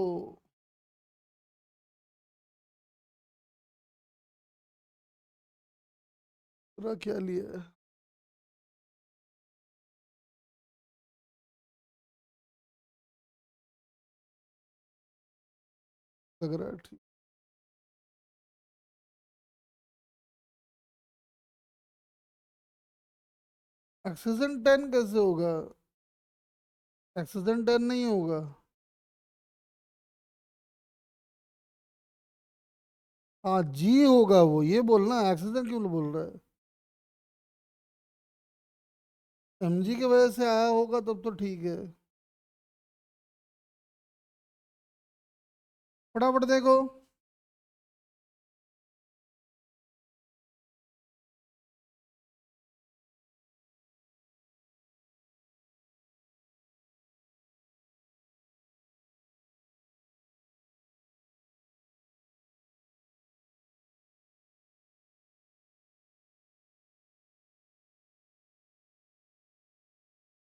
A: पूरा क्या लिया है? लग रहा है ठीक। एक्सीजन 10 कैसे होगा? एक्सीजन 10 नहीं होगा। हाँ जी होगा, वो ये बोलना, एक्सीजन क्यों बोल रहा है? एमजी की वजह से आया होगा तब तो ठीक है। फटाफट देखो।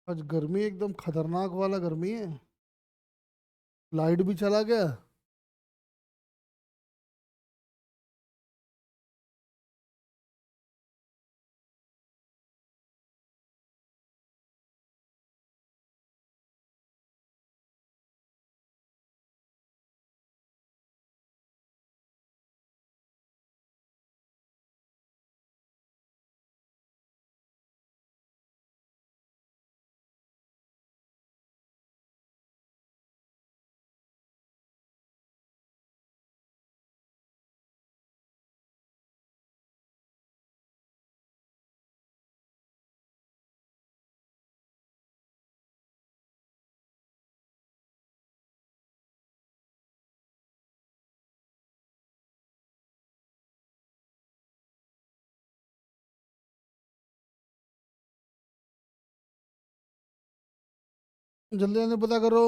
A: आज गर्मी एकदम खतरनाक वाला गर्मी है। लाइट भी चला गया। जल्दी जल्दी पता करो।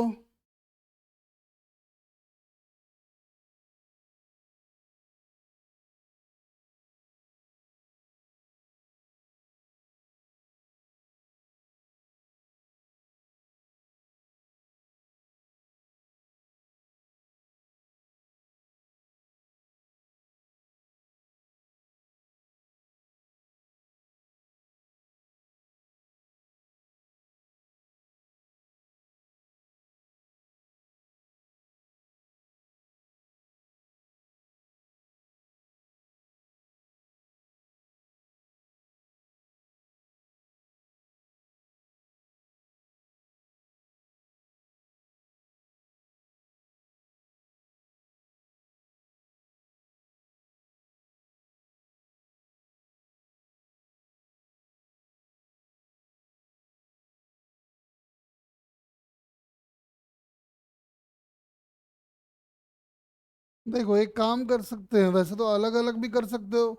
A: देखो एक काम कर सकते हैं, वैसे तो अलग अलग भी कर सकते हो।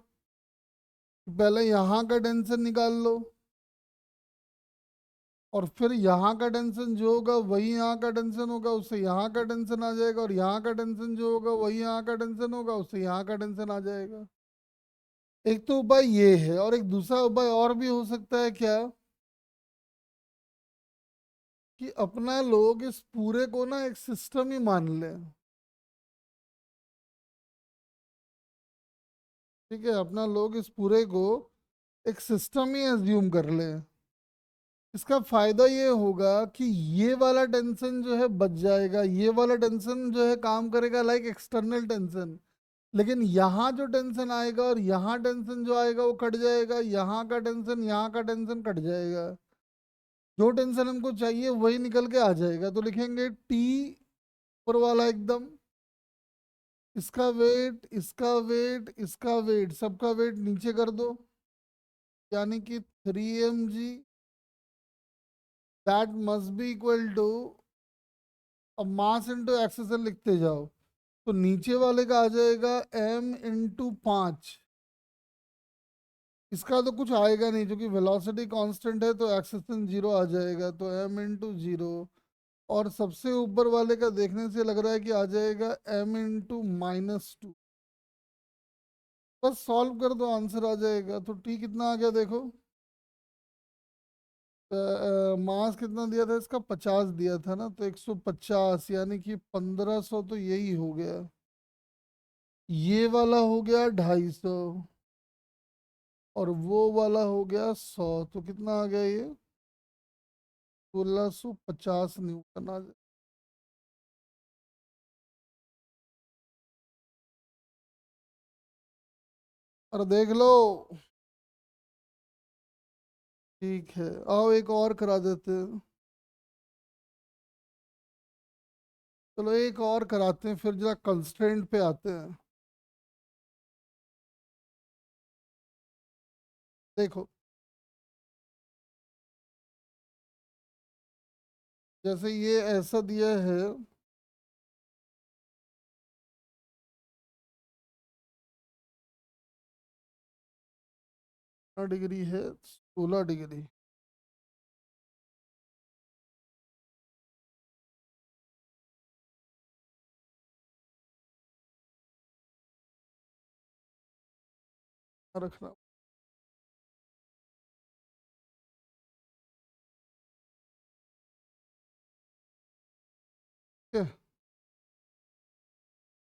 A: पहले यहाँ का टेंशन निकाल लो, और फिर यहाँ का टेंशन जो होगा वही यहाँ का टेंशन होगा, उससे यहाँ का टेंशन आ जाएगा, और यहाँ का टेंशन जो होगा वही यहाँ का टेंशन होगा, उससे यहाँ का टेंशन आ जाएगा। एक तो उपाय ये है, और एक दूसरा उपाय और भी हो सकता है क्या, कि अपना लोग इस पूरे को ना एक सिस्टम ही मान ले। ठीक है, अपना लोग इस पूरे को एक सिस्टम ही एज्यूम कर ले। इसका फायदा ये होगा कि ये वाला टेंशन जो है बच जाएगा, ये वाला टेंशन जो है काम करेगा लाइक एक्सटर्नल टेंशन। लेकिन यहाँ जो टेंशन आएगा और यहाँ टेंशन जो आएगा वो कट जाएगा, यहाँ का टेंशन यहाँ का टेंशन कट जाएगा। जो टेंशन हमको चाहिए वही निकल के आ जाएगा। तो लिखेंगे टी ऊपर वाला एकदम, इसका वेट, इसका वेट, इसका वेट, सबका वेट नीचे कर दो, यानी कि 3 mg, that must be equal to, अब मास इंटू एक्सेसल लिखते जाओ, तो नीचे वाले का आ जाएगा m×5। इसका तो कुछ आएगा नहीं क्योंकि वेलोसिटी कांस्टेंट है, तो एक्सेशन 0 आ जाएगा, तो m×0। और सबसे ऊपर वाले का देखने से लग रहा है कि आ जाएगा m×-2। बस सॉल्व कर दो, आंसर आ जाएगा। तो टी कितना आ गया देखो, मास कितना दिया था इसका, 50 दिया था ना, तो 150, यानी कि 1500, तो यही हो गया। ये वाला हो गया 250, और वो वाला हो गया 100, तो कितना आ गया ये, 1650 न्यूटन आ जाए। और देख लो। ठीक है, आओ एक और करा देते हैं। चलो एक और कराते हैं, फिर जरा कंस्ट्रेंट पे आते हैं। देखो, जैसे ये ऐसा दिया है कितना डिग्री है? 16 डिग्री। रखना। ठीक है,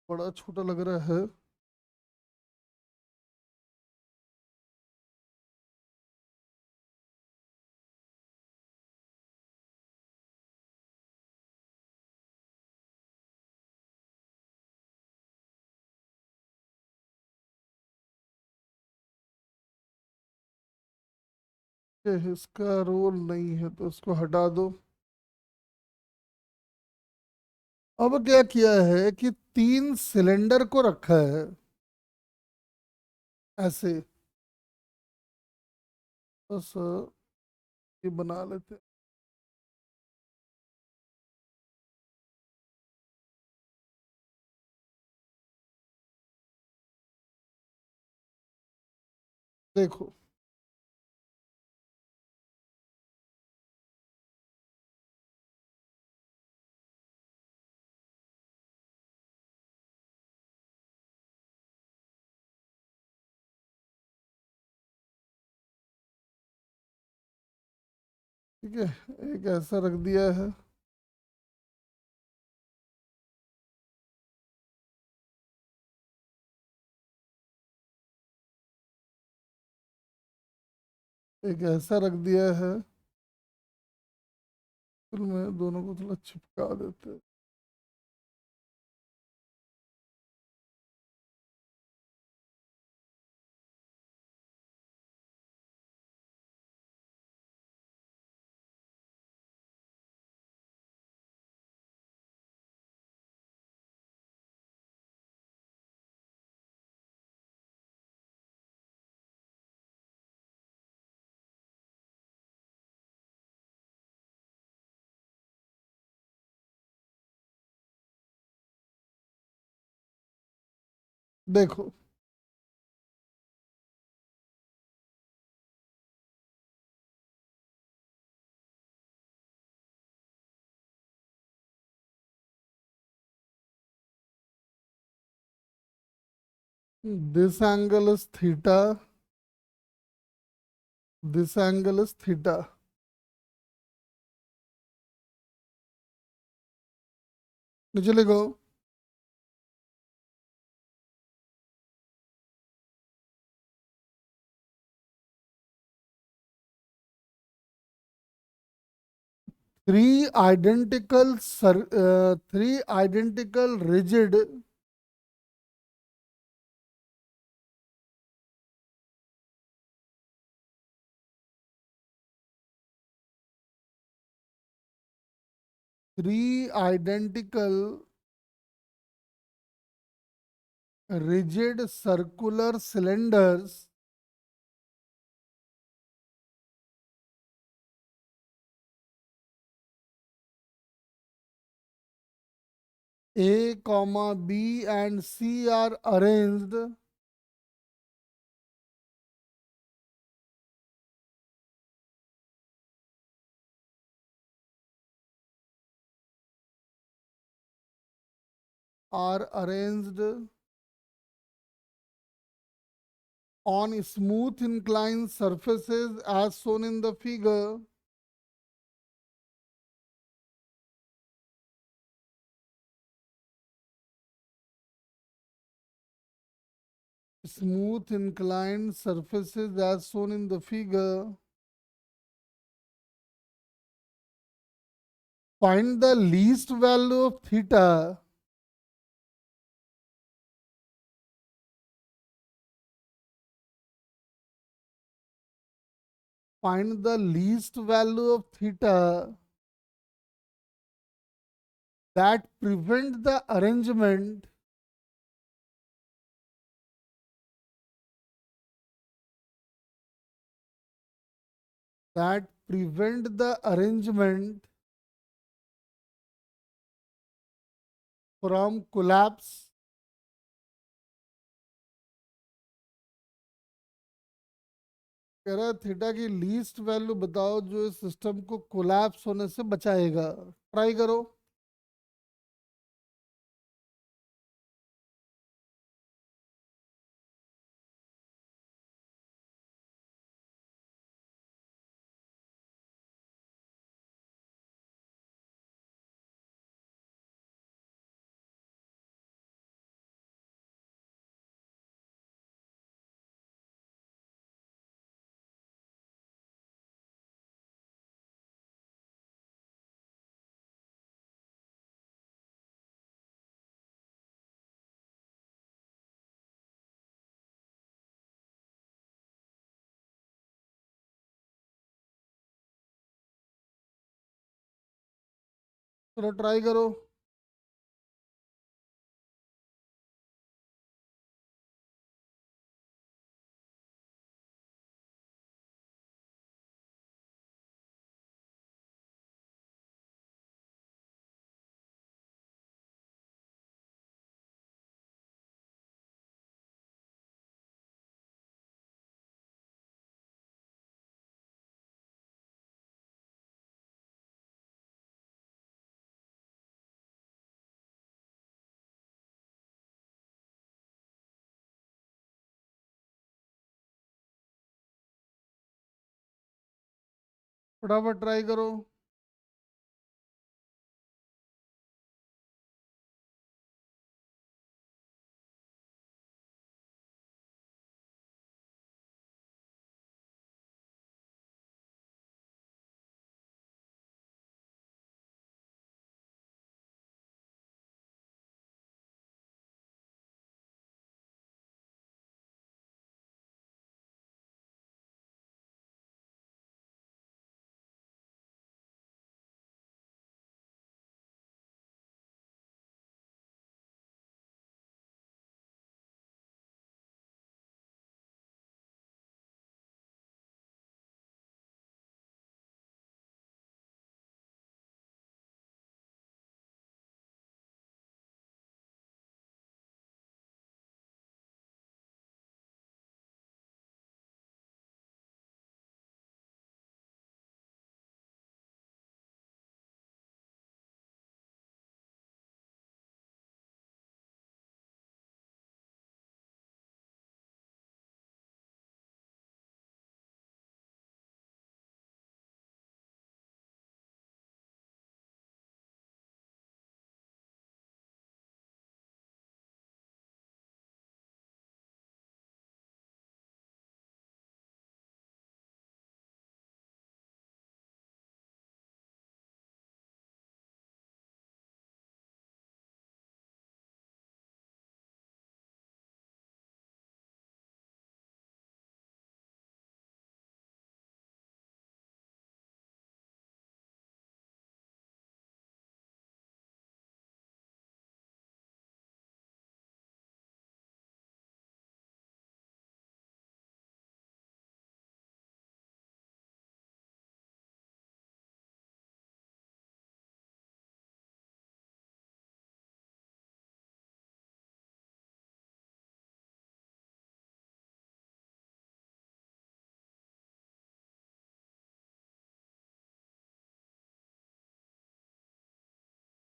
A: बड़ा छोटा लग रहा है। इसका रोल नहीं है तो इसको हटा दो। अब क्या किया है कि 3 सिलेंडर को रखा है ऐसे। बस ये बना लेते हैं। देखो, ठीक है, एक ऐसा रख दिया है। एक ऐसा रख दिया है। फिर में दोनों को थोड़ा चिपका देते हैं। देखो, this angle is theta, this angle is theta. नीचे लिखो। 3 identical rigid three identical rigid circular cylinders A, comma B and C are arranged on smooth inclined surfaces as shown in the figure. Smooth inclined surfaces as shown in the figure. Find the least value of theta. Find the least value of theta that prevent the arrangement that prevent the arrangement from collapse कह रहा है theta की least value बताओ जो इस system को collapse होने से बचाएगा। ट्राई करो। चलो ट्राई करो। फटाफट ट्राई करो।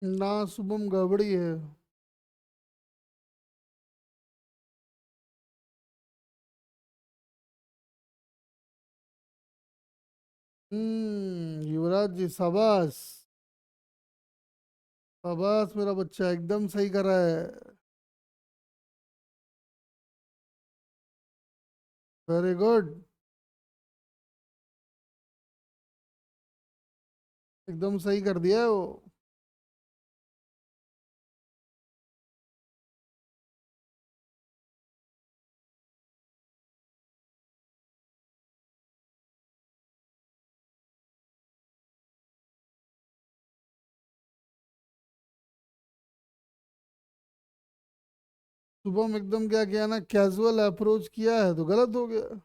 A: ना शुभम, गड़बड़ी है। युवराज जी शाबाश। शाबाश मेरा बच्चा, एकदम सही कर रहा है। Very good. एकदम सही कर दिया है वो। शुभम एकदम क्या किया ना, कैजुअल अप्रोच किया है तो गलत हो गया।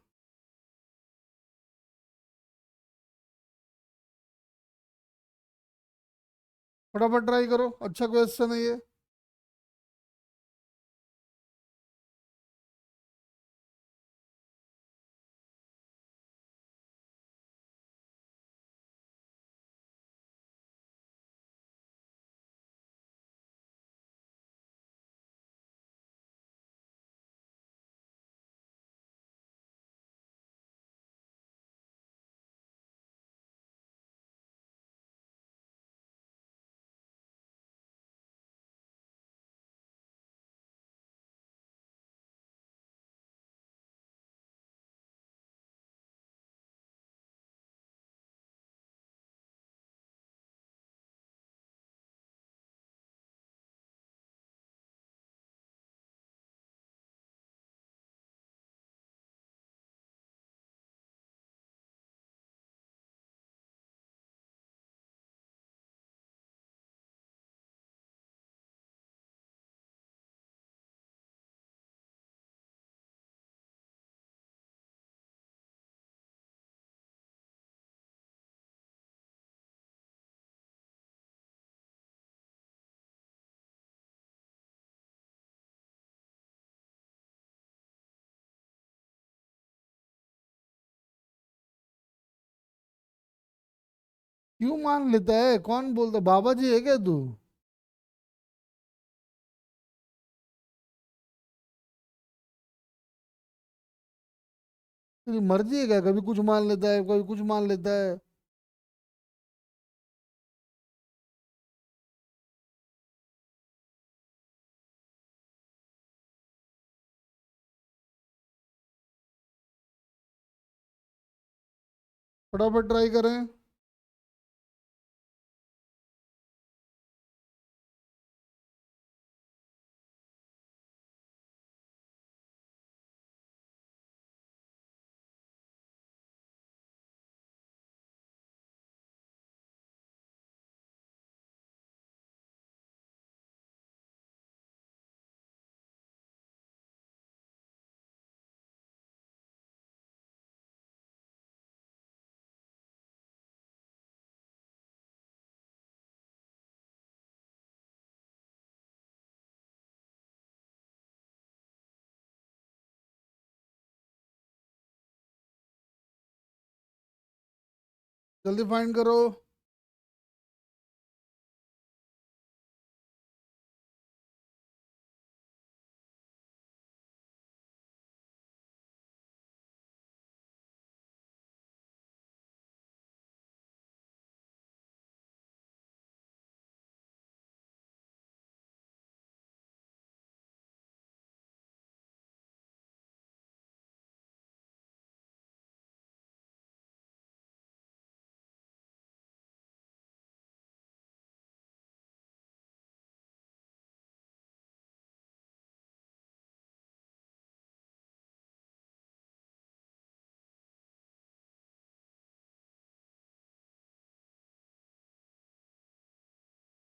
A: फटाफट ट्राई करो, अच्छा क्वेश्चन है ये। क्यों मान लेता है? कौन बोलता? बाबा जी है क्या तू? तेरी मर्जी है क्या? कभी कुछ मान लेता है, कभी कुछ मान लेता है। फटाफट ट्राई करें। जल्दी फाइंड करो।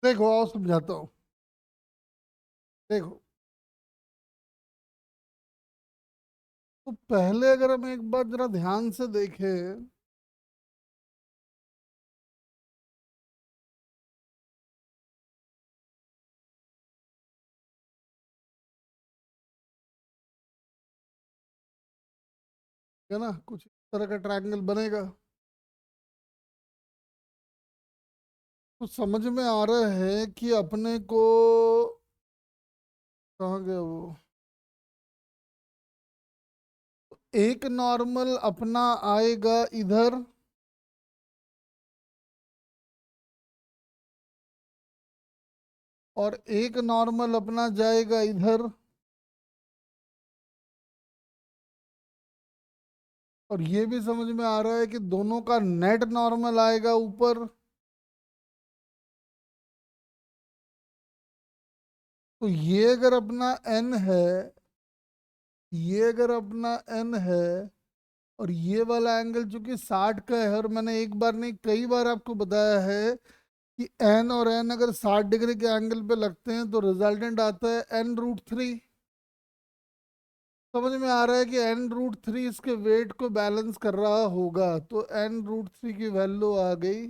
A: देखो आओ समझाता हूँ। देखो, तो पहले अगर हम एक बार जरा ध्यान से देखें, है ना, कुछ इस तरह का ट्रायंगल बनेगा। तो समझ में आ रहा है कि अपने को, कहाँ गया वो, एक नॉर्मल अपना आएगा इधर, और एक नॉर्मल अपना जाएगा इधर, और ये भी समझ में आ रहा है कि दोनों का नेट नॉर्मल आएगा ऊपर। तो ये अगर अपना एन है, ये अगर अपना एन है, और ये वाला एंगल चूंकि 60 का है, और मैंने एक बार नहीं कई बार आपको बताया है कि एन और एन अगर 60 डिग्री के एंगल पे लगते हैं तो रिजल्टेंट आता है n√3। समझ में आ रहा है कि n√3 इसके वेट को बैलेंस कर रहा होगा। तो n√3 की वैल्यू आ गई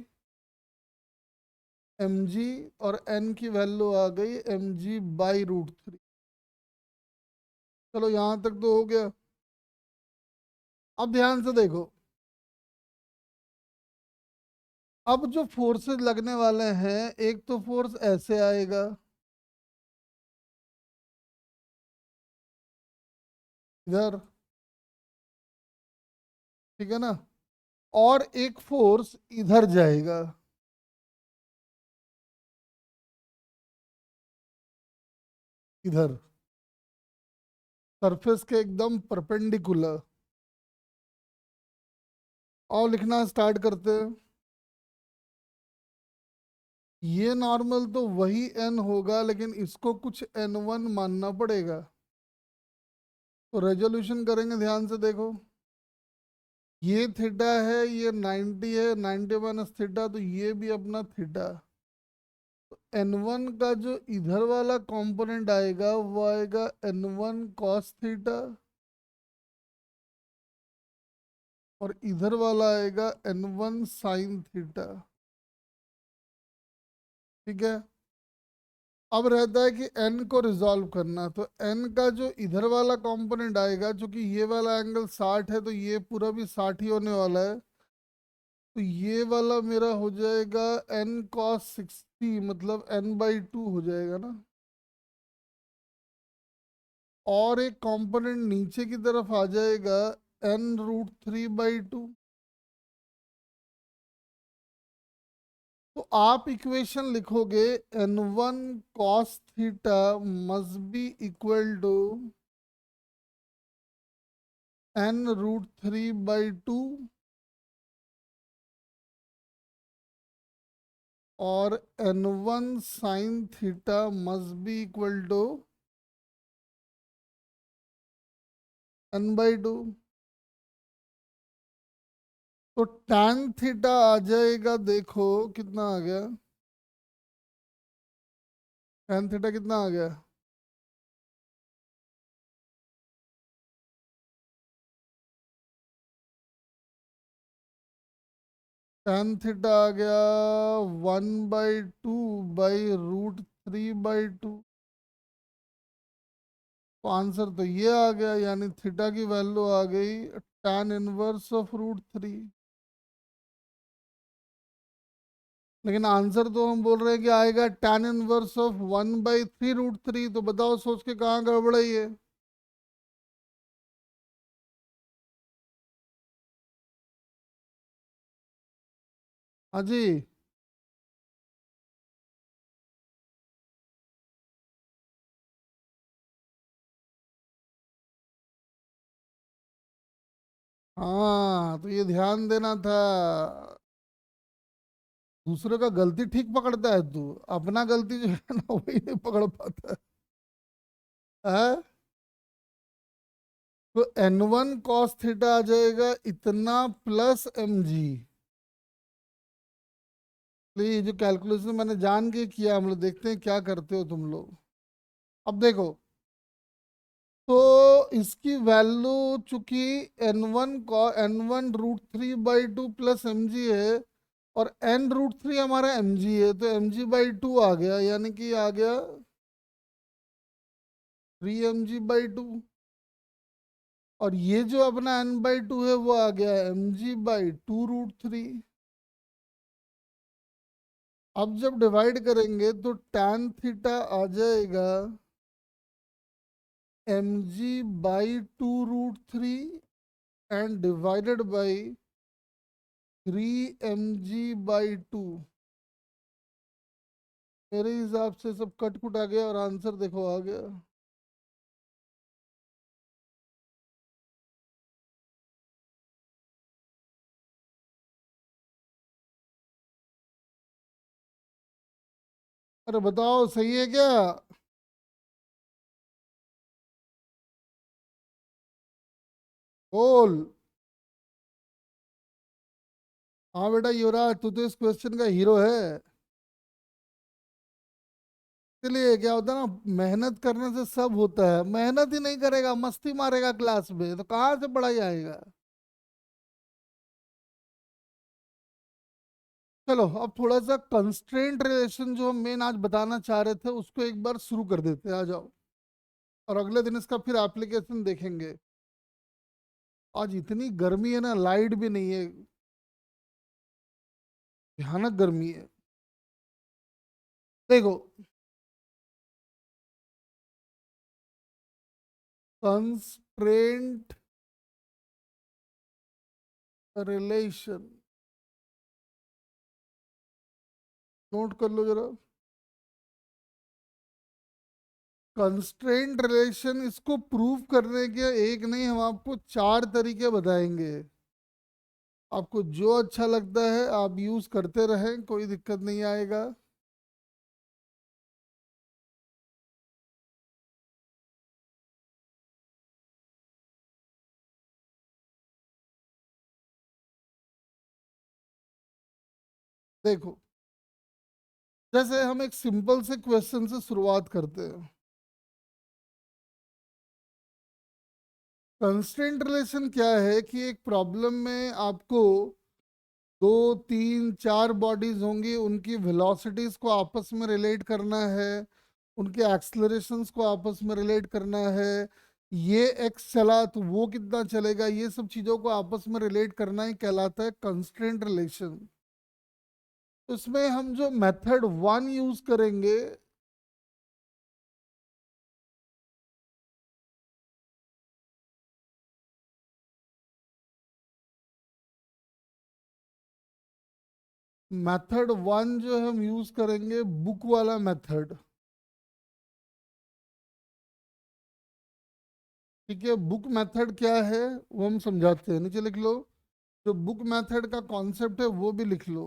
A: mg, और n की वैल्यू आ गई mg/√3। चलो यहां तक तो हो गया। अब ध्यान से देखो, अब जो फोर्सेस लगने वाले हैं, एक तो फोर्स ऐसे आएगा इधर, ठीक है ना, और एक फोर्स इधर जाएगा, इधर, सरफेस के एकदम परपेंडिकुलर। और लिखना स्टार्ट करते हैं। ये नॉर्मल तो वही एन होगा, लेकिन इसको कुछ n1 मानना पड़ेगा। तो रेजोल्यूशन करेंगे, ध्यान से देखो। ये थीटा है, ये 90 है, 90 माइनस थीटा, तो ये भी अपना थीटा। तो n1 का जो इधर वाला कंपोनेंट आएगा वो आएगा n1 cos थीटा, और इधर वाला आएगा n1 sin थीटा। ठीक है। अब रहता है कि n को रिजॉल्व करना। तो n का जो इधर वाला कंपोनेंट आएगा, चूंकि ये वाला एंगल 60 है तो ये पूरा भी 60 ही होने वाला है। तो ये वाला मेरा हो जाएगा n cos 60, मतलब n/2 हो जाएगा ना। और एक कंपोनेंट नीचे की तरफ आ जाएगा n√3/2। तो आप इक्वेशन लिखोगे n1 cos theta must be equal to n√3/2 और n1 sin theta must be equal to n/2। तो tan थीटा आ जाएगा, देखो कितना आ गया, tan थीटा कितना आ गया, tan थीटा आ गया 1/2/√3/2। तो आंसर तो ये आ गया, यानी थीटा की वैल्यू आ गई tan 1/√3। लेकिन आंसर तो हम बोल रहे हैं कि आएगा tan 1/1/3√3। तो बताओ सोच के कहाँ गड़बड़ है ये। हाँ जी। हाँ, तो ये ध्यान देना था। दूसरे का गलती ठीक पकड़ता है तू, अपना गलती जो है ना वही नहीं पकड़ पाता है। तो n1 cos थीटा आ जाएगा इतना प्लस mg। तो ये जो कैलकुलेशन मैंने जान के किया, हम लोग देखते हैं क्या करते हो तुम लोग। अब देखो, तो इसकी वैल्यू चूंकि n1 √3/2 प्लस mg है, और n√3 हमारा mg है, तो mg/2 आ गया, यानी कि आ गया 3mg/2। और ये जो अपना n/2 है वो आ गया mg/2√3। अब जब डिवाइड करेंगे तो tan थीटा आ जाएगा mg/2√3 and divided by 3mg/2। मेरे हिसाब से सब कट कुट आ गया और आंसर देखो आ गया। अरे बताओ सही है क्या। बोल। हाँ बेटा युवराज, तू तो इस क्वेश्चन का हीरो है। इसलिए क्या होता है ना, मेहनत करने से सब होता है। मेहनत ही नहीं करेगा, मस्ती मारेगा क्लास में, तो कहाँ से पढ़ाई आएगा। चलो अब थोड़ा सा कंस्ट्रेंट रिलेशन जो हम मेन आज बताना चाह रहे थे उसको एक बार शुरू कर देते हैं, आ जाओ। और अगले दिन इसका फिर एप्लीकेशन देखेंगे। आज इतनी गर्मी है ना, लाइट भी नहीं है, भयानक गर्मी है। देखो, कंस्ट्रेंट रिलेशन नोट कर लो जरा। कंस्ट्रेंट रिलेशन, इसको प्रूव करने के एक नहीं, हम आपको चार तरीके बताएंगे। आपको जो अच्छा लगता है आप यूज करते रहें, कोई दिक्कत नहीं आएगा। देखो, जैसे हम एक सिंपल से क्वेश्चन से शुरुआत करते हैं। कंस्ट्रेंट रिलेशन क्या है कि एक प्रॉब्लम में आपको दो तीन चार बॉडीज होंगी, उनकी वेलोसिटीज को आपस में रिलेट करना है, उनके एक्सलरेशंस को आपस में रिलेट करना है, ये एक्स चला तो वो कितना चलेगा, ये सब चीजों को आपस में रिलेट करना ही कहलाता है कंस्ट्रेंट रिलेशन। उसमें हम जो मेथड वन यूज करेंगे, मेथड वन जो हम यूज करेंगे बुक वाला मेथड। ठीक है, बुक मेथड क्या है वो हम समझाते हैं, नीचे लिख लो। जो बुक मेथड का कॉन्सेप्ट है वो भी लिख लो,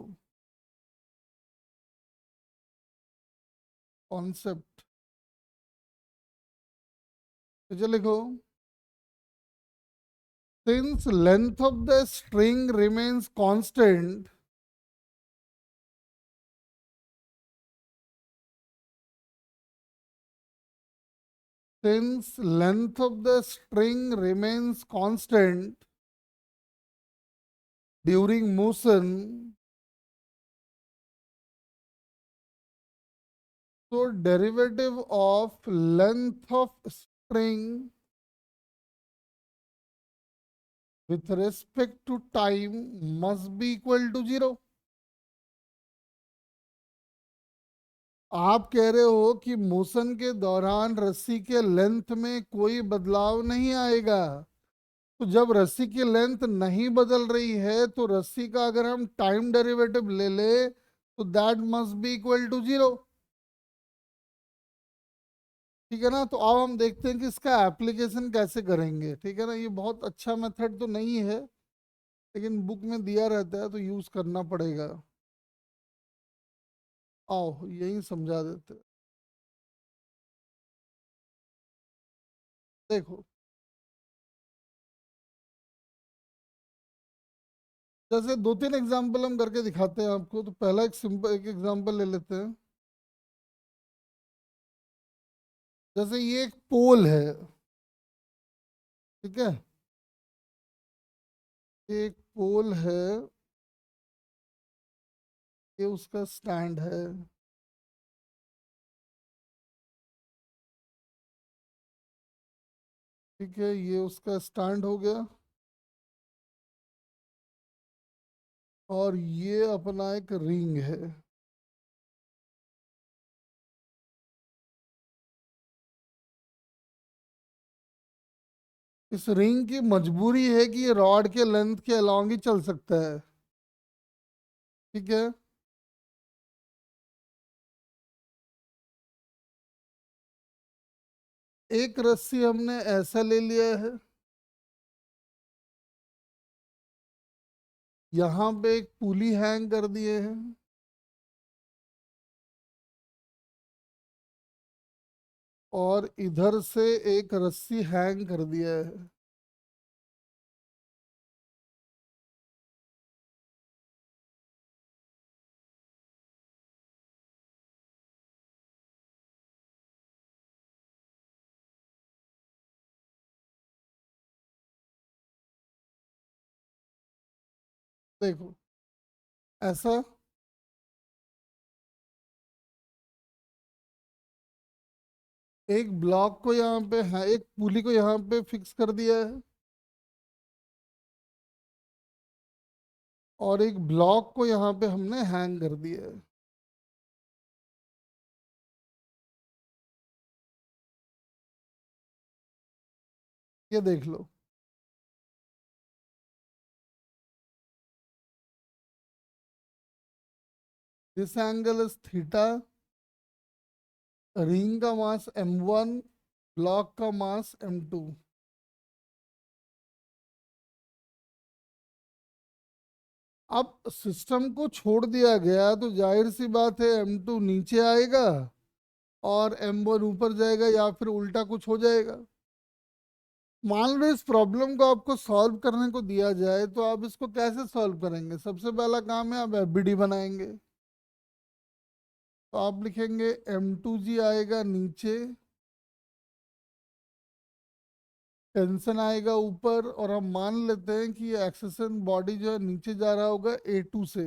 A: कॉन्सेप्ट। नीचे लिखो, since length of the string remains constant, since length of the string remains constant during motion, so derivative of length of string with respect to time must be equal to 0. आप कह रहे हो कि motion के दौरान रस्सी के length में कोई बदलाव नहीं आएगा, तो जब रस्सी की लेंथ नहीं बदल रही है तो रस्सी का अगर हम टाइम डेरिवेटिव ले ले तो that must be equal to 0। ठीक है ना, तो अब हम देखते हैं कि इसका एप्लीकेशन कैसे करेंगे। ठीक है ना, ये बहुत अच्छा मेथड तो नहीं है लेकिन बुक में दिया रहता है तो यूज करना पड़ेगा। आओ यही समझा देते हैं। देखो, जैसे दो तीन एग्जांपल हम करके दिखाते हैं आपको, तो पहला एक सिंपल एक एग्जांपल ले लेते हैं। जैसे ये एक पोल है, ठीक है, ये एक पोल है, ये उसका स्टैंड है। ठीक है, ये उसका स्टैंड हो गया, और ये अपना एक रिंग है। इस रिंग की मजबूरी है कि ये रॉड के लेंथ के अलोंग ही चल सकता है। ठीक है, एक रस्सी हमने ऐसा ले लिया है, यहाँ पे एक पुली हैंग कर दिए हैं, और इधर से एक रस्सी हैंग कर दिया है। देखो ऐसा, एक ब्लॉक को यहाँ पे है, एक पुली को यहाँ पे फिक्स कर दिया है, और एक ब्लॉक को यहाँ पे हमने हैंग कर दिया है। ये देख लो, this angle is theta, ring का मास m1, ब्लॉक का मास m2। अब सिस्टम को छोड़ दिया गया तो जाहिर सी बात है m2 नीचे आएगा और m1 ऊपर जाएगा, या फिर उल्टा कुछ हो जाएगा। मान लो इस प्रॉब्लम को आपको सॉल्व करने को दिया जाए तो आप इसको कैसे सॉल्व करेंगे? सबसे पहला काम है आप एफबीडी बनाएंगे। तो आप लिखेंगे m2g आएगा नीचे, टेंशन आएगा ऊपर, और हम मान लेते हैं कि ये एक्सेशन बॉडी जो है नीचे जा रहा होगा A2 से।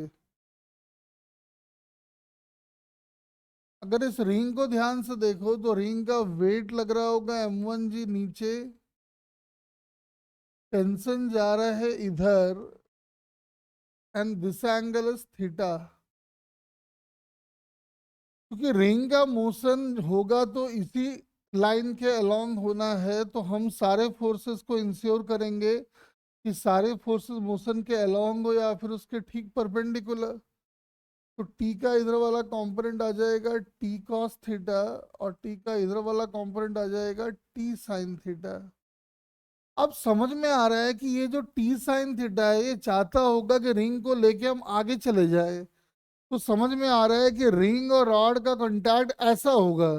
A: अगर इस रिंग को ध्यान से देखो तो रिंग का वेट लग रहा होगा m1g नीचे, टेंशन जा रहा है इधर and this angle is theta. क्योंकि रिंग का मोशन होगा तो इसी लाइन के अलोंग होना है, तो हम सारे फोर्सेस को इंश्योर करेंगे कि सारे फोर्सेस मोशन के अलोंग हो या फिर उसके ठीक परपेंडिकुलर। तो टी का इधर वाला कंपोनेंट आ जाएगा टी कॉस थीटा, और टी का इधर वाला कंपोनेंट आ जाएगा टी साइन थीटा। अब समझ में आ रहा है कि ये जो टी साइन थीटा है ये चाहता होगा कि रिंग को लेके हम आगे चले जाए। तो समझ में आ रहा है कि रिंग और रॉड का कांटेक्ट ऐसा होगा।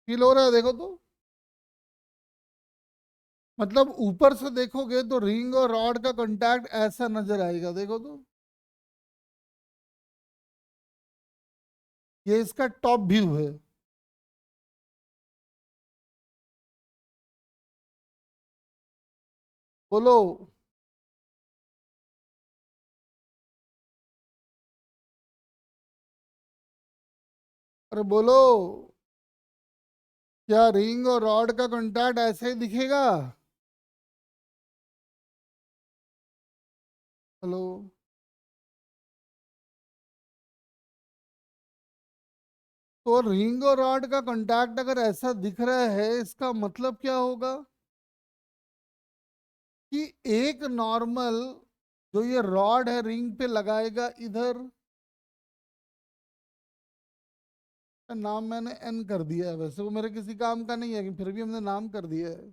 A: फील हो रहा है? देखो तो, मतलब ऊपर से देखोगे तो रिंग और रॉड का कांटेक्ट ऐसा नजर आएगा। देखो तो, ये इसका टॉप व्यू है। बोलो। अरे बोलो, क्या रिंग और रॉड का कांटेक्ट ऐसे ही दिखेगा? हेलो। तो रिंग और रॉड का कांटेक्ट अगर ऐसा दिख रहा है, इसका मतलब क्या होगा कि एक नॉर्मल जो ये रॉड है रिंग पे लगाएगा इधर। नाम मैंने एन कर दिया है, वैसे वो मेरे किसी काम का नहीं है, फिर भी हमने नाम कर दिया है।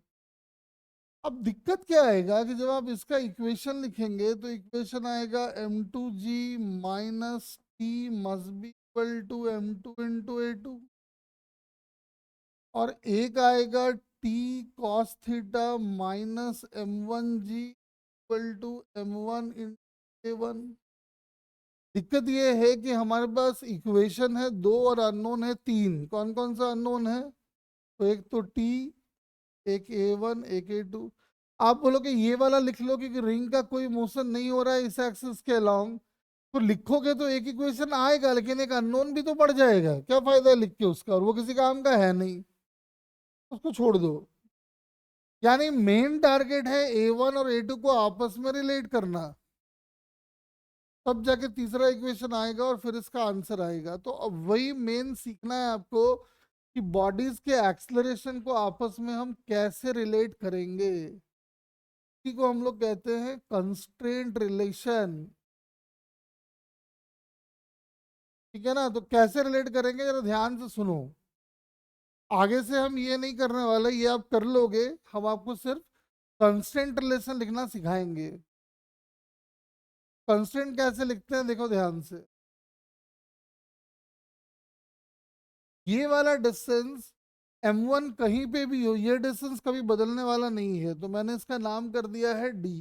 A: अब दिक्कत क्या आएगा कि जब आप इसका इक्वेशन लिखेंगे तो इक्वेशन आएगा m2g minus T must be equal to m2 into ए2, और एक आएगा T cos theta minus m1g equal to m1 into ए1। दिक्कत ये है कि हमारे पास इक्वेशन है दो और अननोन है तीन। कौन कौन सा अननोन है? तो एक तो टी, एक ए1, एक ए2। आप बोलो कि ये वाला लिख लो क्योंकि रिंग का कोई मोशन नहीं हो रहा है इस एक्सिस के अलोंग, तो लिखोगे तो एक इक्वेशन आएगा लेकिन एक अननोन भी तो बढ़ जाएगा। क्या फायदा है लिख के उसका, और वो किसी काम का है नहीं, उसको छोड़ दो। यानी मेन टारगेट है ए1 और ए2 को आपस में रिलेट करना, तब जाके तीसरा इक्वेशन आएगा और फिर इसका आंसर आएगा। तो अब वही मेन सीखना है आपको कि बॉडीज के एक्सलरेशन को आपस में हम कैसे रिलेट करेंगे। इसी को हम लोग कहते हैं कंस्ट्रेंट रिलेशन। ठीक है ना? तो कैसे रिलेट करेंगे जरा ध्यान से सुनो। आगे से हम ये नहीं करने वाले, ये आप कर लोगे। हम आपको सिर्फ कंस्ट्रेंट रिलेशन लिखना सिखाएंगे। कंस्ट्रेंट कैसे लिखते हैं देखो ध्यान से। ये वाला डिस्टेंस m1 कहीं पे भी हो, ये डिस्टेंस कभी बदलने वाला नहीं है, तो मैंने इसका नाम कर दिया है d।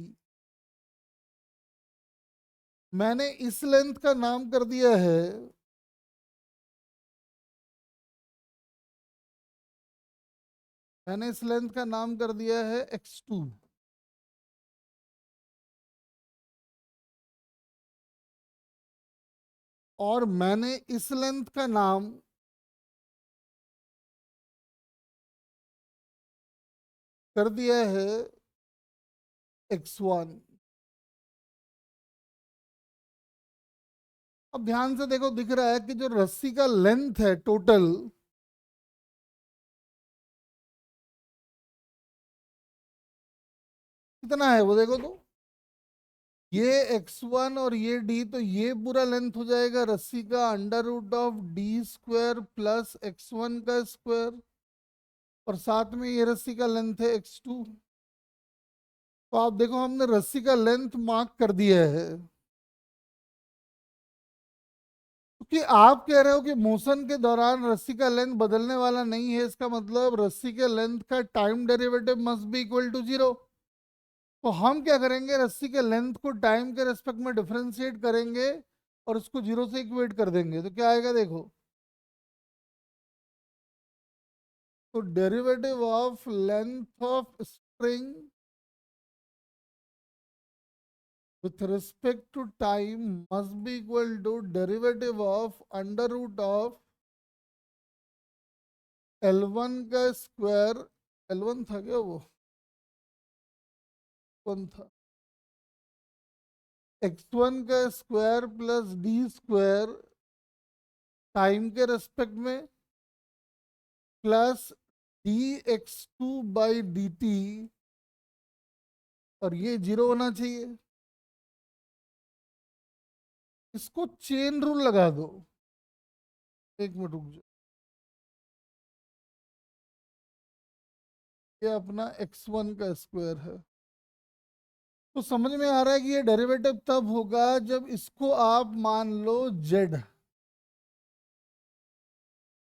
A: मैंने इस लेंथ का नाम कर दिया है, मैंने इस लेंथ का नाम कर दिया है x2। और मैंने इस लेंथ का नाम कर दिया है x1। अब ध्यान से देखो, दिख रहा है कि जो रस्सी का लेंथ है टोटल, कितना है वो देखो तो। ये x1 और ये d, तो ये पूरा लेंथ हो जाएगा रस्सी का under root of D square plus x1 का स्क्वायर, और साथ में ये रस्सी का लेंथ है x2। तो आप देखो हमने रस्सी का लेंथ मार्क कर दिया है, क्योंकि आप कह रहे हो कि मोशन के दौरान रस्सी का लेंथ बदलने वाला नहीं है, इसका मतलब रस्सी के लेंथ का time derivative must be equal to zero. तो हम क्या करेंगे, रस्सी के लेंथ को टाइम के रेस्पेक्ट में डिफरेंशिएट करेंगे और उसको जीरो से इक्वेट कर देंगे, तो क्या आएगा देखो। तो derivative of length of string with respect to time must be equal to derivative of under root of L1 का स्क्वायर, L1 था क्या वो, वन था, x1 का square plus D square time के रेस्पेक्ट में प्लस dx2/dt, और ये 0 होना चाहिए। इसको चेन रूल लगा दो। एक मिनट रुक जाओ, ये अपना x1 का स्क्वायर है। तो समझ में आ रहा है कि ये डेरिवेटिव तब होगा जब इसको आप मान लो z।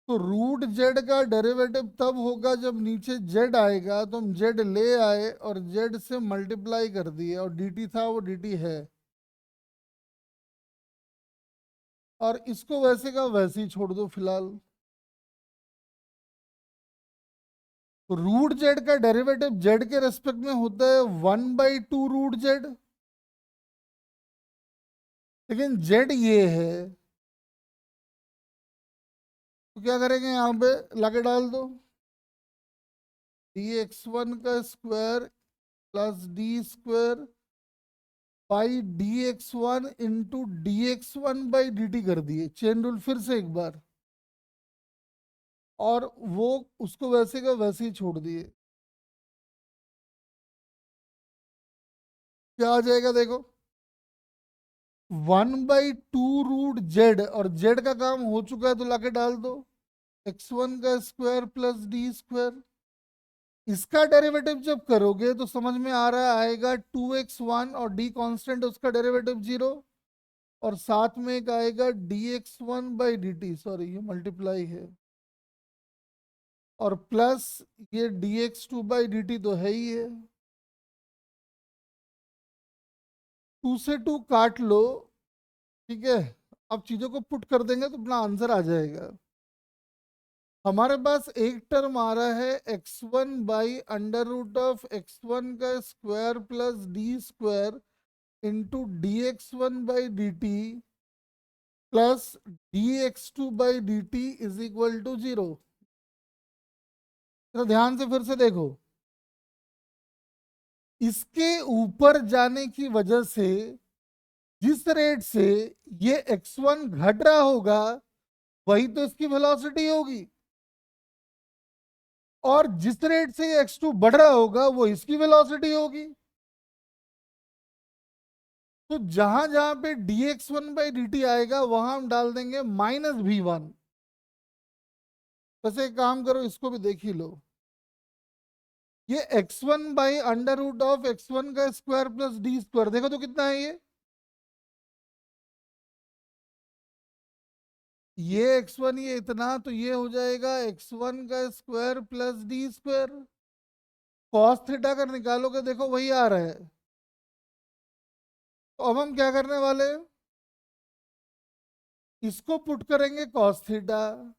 A: तो रूट z का डेरिवेटिव तब होगा जब नीचे z आएगा, तो हम z ले आए और z से मल्टीप्लाई कर दिए, और dt था वो dt है, और इसको वैसे का वैसे ही छोड़ दो फिलहाल। तो रूट z का डेरिवेटिव z के रेस्पेक्ट में होता है 1/2 रूट z, लेकिन z ये है, तो क्या करेंगे, यहाँ पे लाके डाल दो dx1 का square plus D square by dx1 into dx1/dt कर दिए, चेन रूल फिर से एक बार, और वो उसको वैसे का वैसे ही छोड़ दिए। क्या आ जाएगा देखो, 1/2 रूट जेड, और जेड का काम हो चुका है तो लाके डाल दो x1 का स्क्वायर प्लस डी स्क्वायर। इसका डेरिवेटिव जब करोगे तो समझ में आ रहा है आएगा 2x1, और डी कांस्टेंट उसका डेरिवेटिव 0, और साथ में एक आएगा dx1/dt, सॉरी ये मल्टीप्लाई है, और प्लस ये dx2/dt तो है ही है। 2 से 2 काट लो, ठीक है। अब चीजों को पुट कर देंगे तो अपना आंसर आ जाएगा। हमारे पास एक टर्म आ रहा है x1/√(x1) का square plus D square into dx1/dt plus dx2/dt is equal to 0। तो ध्यान से फिर से देखो, इसके ऊपर जाने की वजह से जिस रेट से ये x1 घट रहा होगा वही तो इसकी वेलोसिटी होगी, और जिस रेट से ये x2 बढ़ रहा होगा वो इसकी वेलोसिटी होगी। तो जहां जहां पे dx1/dt आएगा वहां हम डाल देंगे -v1। वैसे एक काम करो, इसको भी देख ही लो, ये x1/√(x1) का स्क्वायर प्लस डी स्क्वायर, देखो तो कितना है ये x1 ये इतना, तो ये हो जाएगा x1 का square plus D square. Cos theta अगर निकालोगे देखो वही आ रहा है। तो अब हम क्या करने वाले हैं, इसको पुट करेंगे cos theta,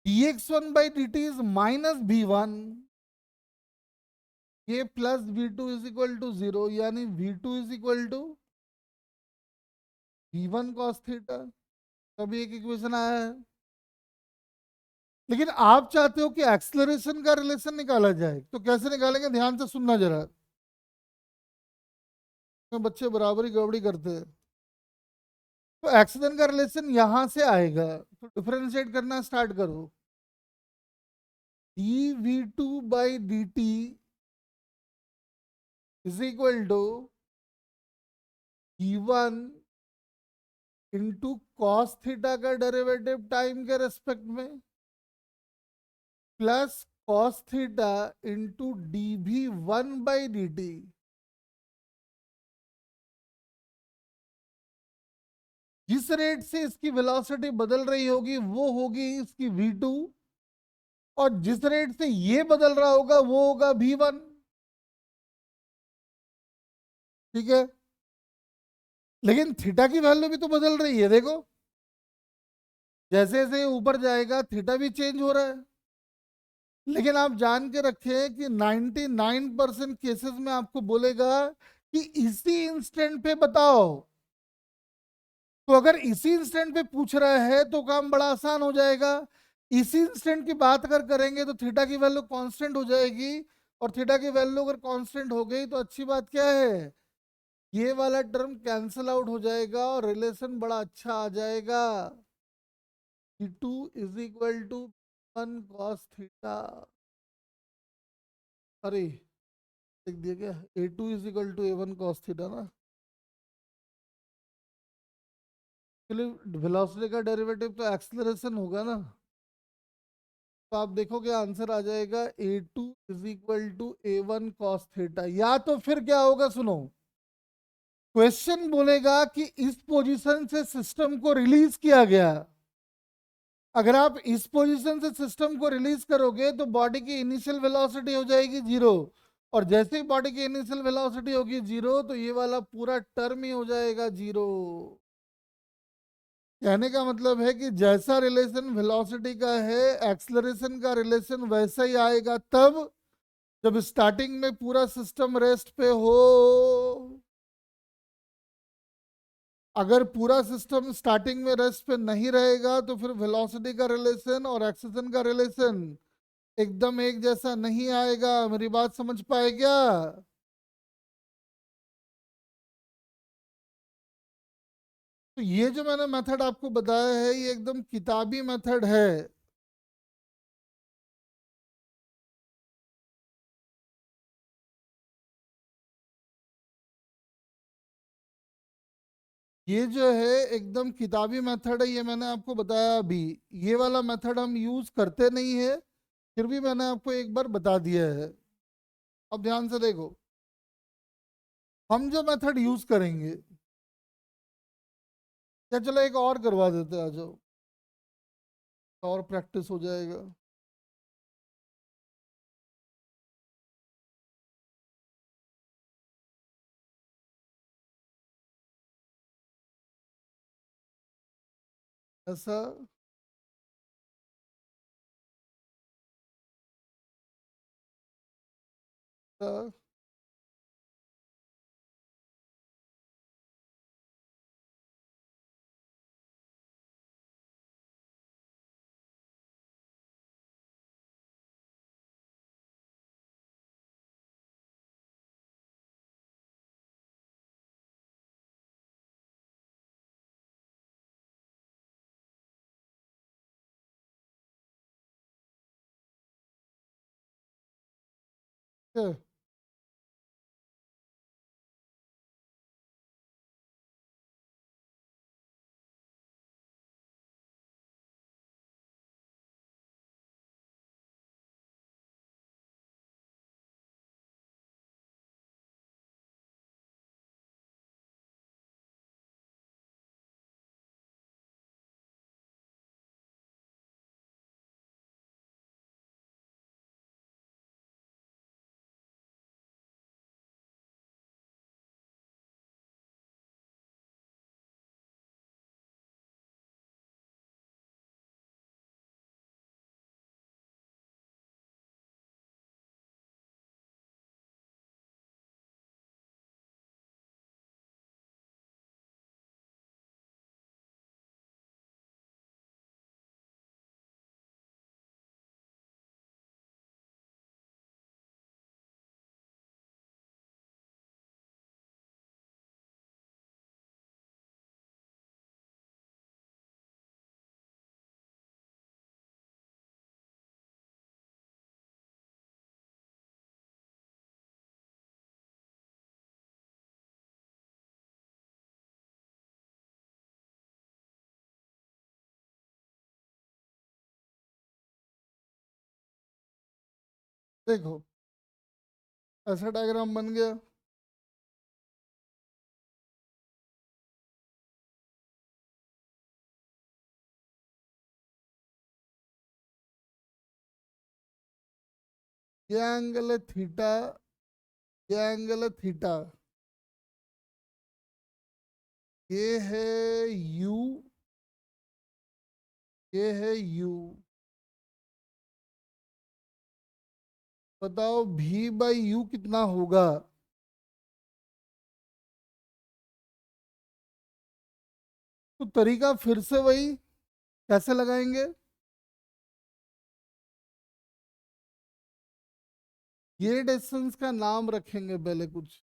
A: dx1/dt is -v1, ये plus v2 is equal to 0, यानी v2 is equal to v1 cos theta. तभी एक इक्वेशन आया है। लेकिन आप चाहते हो कि एक्सलरेशन का रिलेशन निकाला जाए, तो कैसे निकालेंगे, ध्यान से सुनना जरा, बच्चे बराबरी गड़बड़ी करते हैं। तो एक्सीडेंट का रिलेशन यहां से आएगा, तो डिफरेंशिएट करना स्टार्ट करो, dv2/dt is equal to v1 into cos theta का डेरिवेटिव टाइम के रेस्पेक्ट में plus cos theta into dv1/dt। जिस रेट से इसकी वेलोसिटी बदल रही होगी वो होगी इसकी v2, और जिस रेट से ये बदल रहा होगा वो होगा v1, ठीक है। लेकिन थीटा की वैल्यू भी तो बदल रही है, देखो जैसे जैसे ऊपर जाएगा थीटा भी चेंज हो रहा है। लेकिन आप जान के रखें कि 99% केसेस में आपको बोलेगा कि इसी इंस्टेंट पे बताओ। तो अगर इसी इंस्टेंट पे पूछ रहा है तो काम बड़ा आसान हो जाएगा। इसी इंस्टेंट की बात अगर करेंगे तो थीटा की वैल्यू कांस्टेंट हो जाएगी, और थीटा की वैल्यू अगर कांस्टेंट हो गई तो अच्छी बात क्या है, ये वाला टर्म कैंसिल आउट हो जाएगा और रिलेशन बड़ा अच्छा आ जाएगा। E2 is equal to 1 cos theta. अरे लिख दिया क्या, A2 is equal to A1 cos theta ना। वेलोसिटी का डेरिवेटिव तो एक्सेलरेशन होगा ना, तो आप देखोगे आंसर आ जाएगा A2 is equal to A1 cos theta. या तो फिर क्या होगा सुनो, क्वेश्चन बोलेगा कि इस पोजीशन से सिस्टम को रिलीज किया गया, अगर आप इस पोजीशन से सिस्टम को रिलीज करोगे तो बॉडी की इनिशियल वेलोसिटी हो जाएगी 0, और जैसे ही बॉडी की इनिशियल वेलोसिटी होगी 0 तो ये वाला पूरा टर्म ही हो जाएगा 0। कहने का मतलब है कि जैसा रिलेशन वेलोसिटी का है, एक्सलरेशन का रिलेशन वैसा ही आएगा तब जब स्टार्टिंग में पूरा सिस्टम रेस्ट पे हो। अगर पूरा सिस्टम स्टार्टिंग में रेस्ट पे नहीं रहेगा तो फिर वेलोसिटी का रिलेशन और एक्सेलरेशन का रिलेशन एकदम एक जैसा नहीं आएगा। मेरी बात समझ पाए क्या? तो ये जो मैंने मेथड आपको बताया है ये एकदम किताबी मेथड है। ये जो है एकदम किताबी मेथड है, ये मैंने आपको बताया अभी। ये वाला मेथड हम यूज करते नहीं है, फिर भी मैंने आपको एक बार बता दिया है। अब ध्यान से देखो, हम जो मेथड यूज करेंगे, या चलो एक और करवा देते हैं, आ जाओ, और प्रैक्टिस हो जाएगा। ऐसा ऐसा, ऐसा। देखो ऐसा डायग्राम बन गया। ये एंगल है थीटा, ये एंगल है थीटा, ये है यू, ये है यू। बताओ भी बाई यू कितना होगा? तो तरीका फिर से वही, कैसे लगाएंगे? ये डिस्टेंस का नाम रखेंगे पहले, कुछ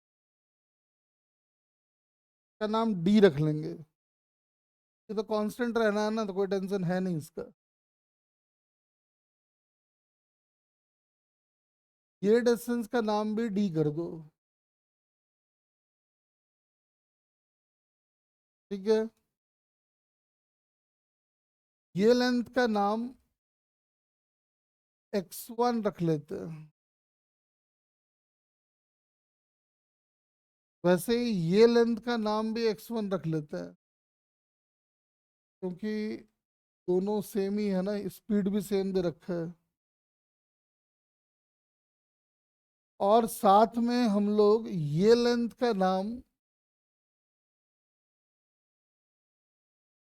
A: का नाम डी रख लेंगे। ये तो कांस्टेंट रहना है ना, तो कोई टेंशन है नहीं इसका। ये डिस्टेंस का नाम भी डी कर दो। ठीक है, ये लेंथ का नाम x1 रख लेते हैं। वैसे ही ये लेंथ का नाम भी x1 रख लेते हैं, क्योंकि दोनों सेम ही है ना, स्पीड भी सेम दे रखा है। और साथ में हम लोग ये लेंथ का नाम,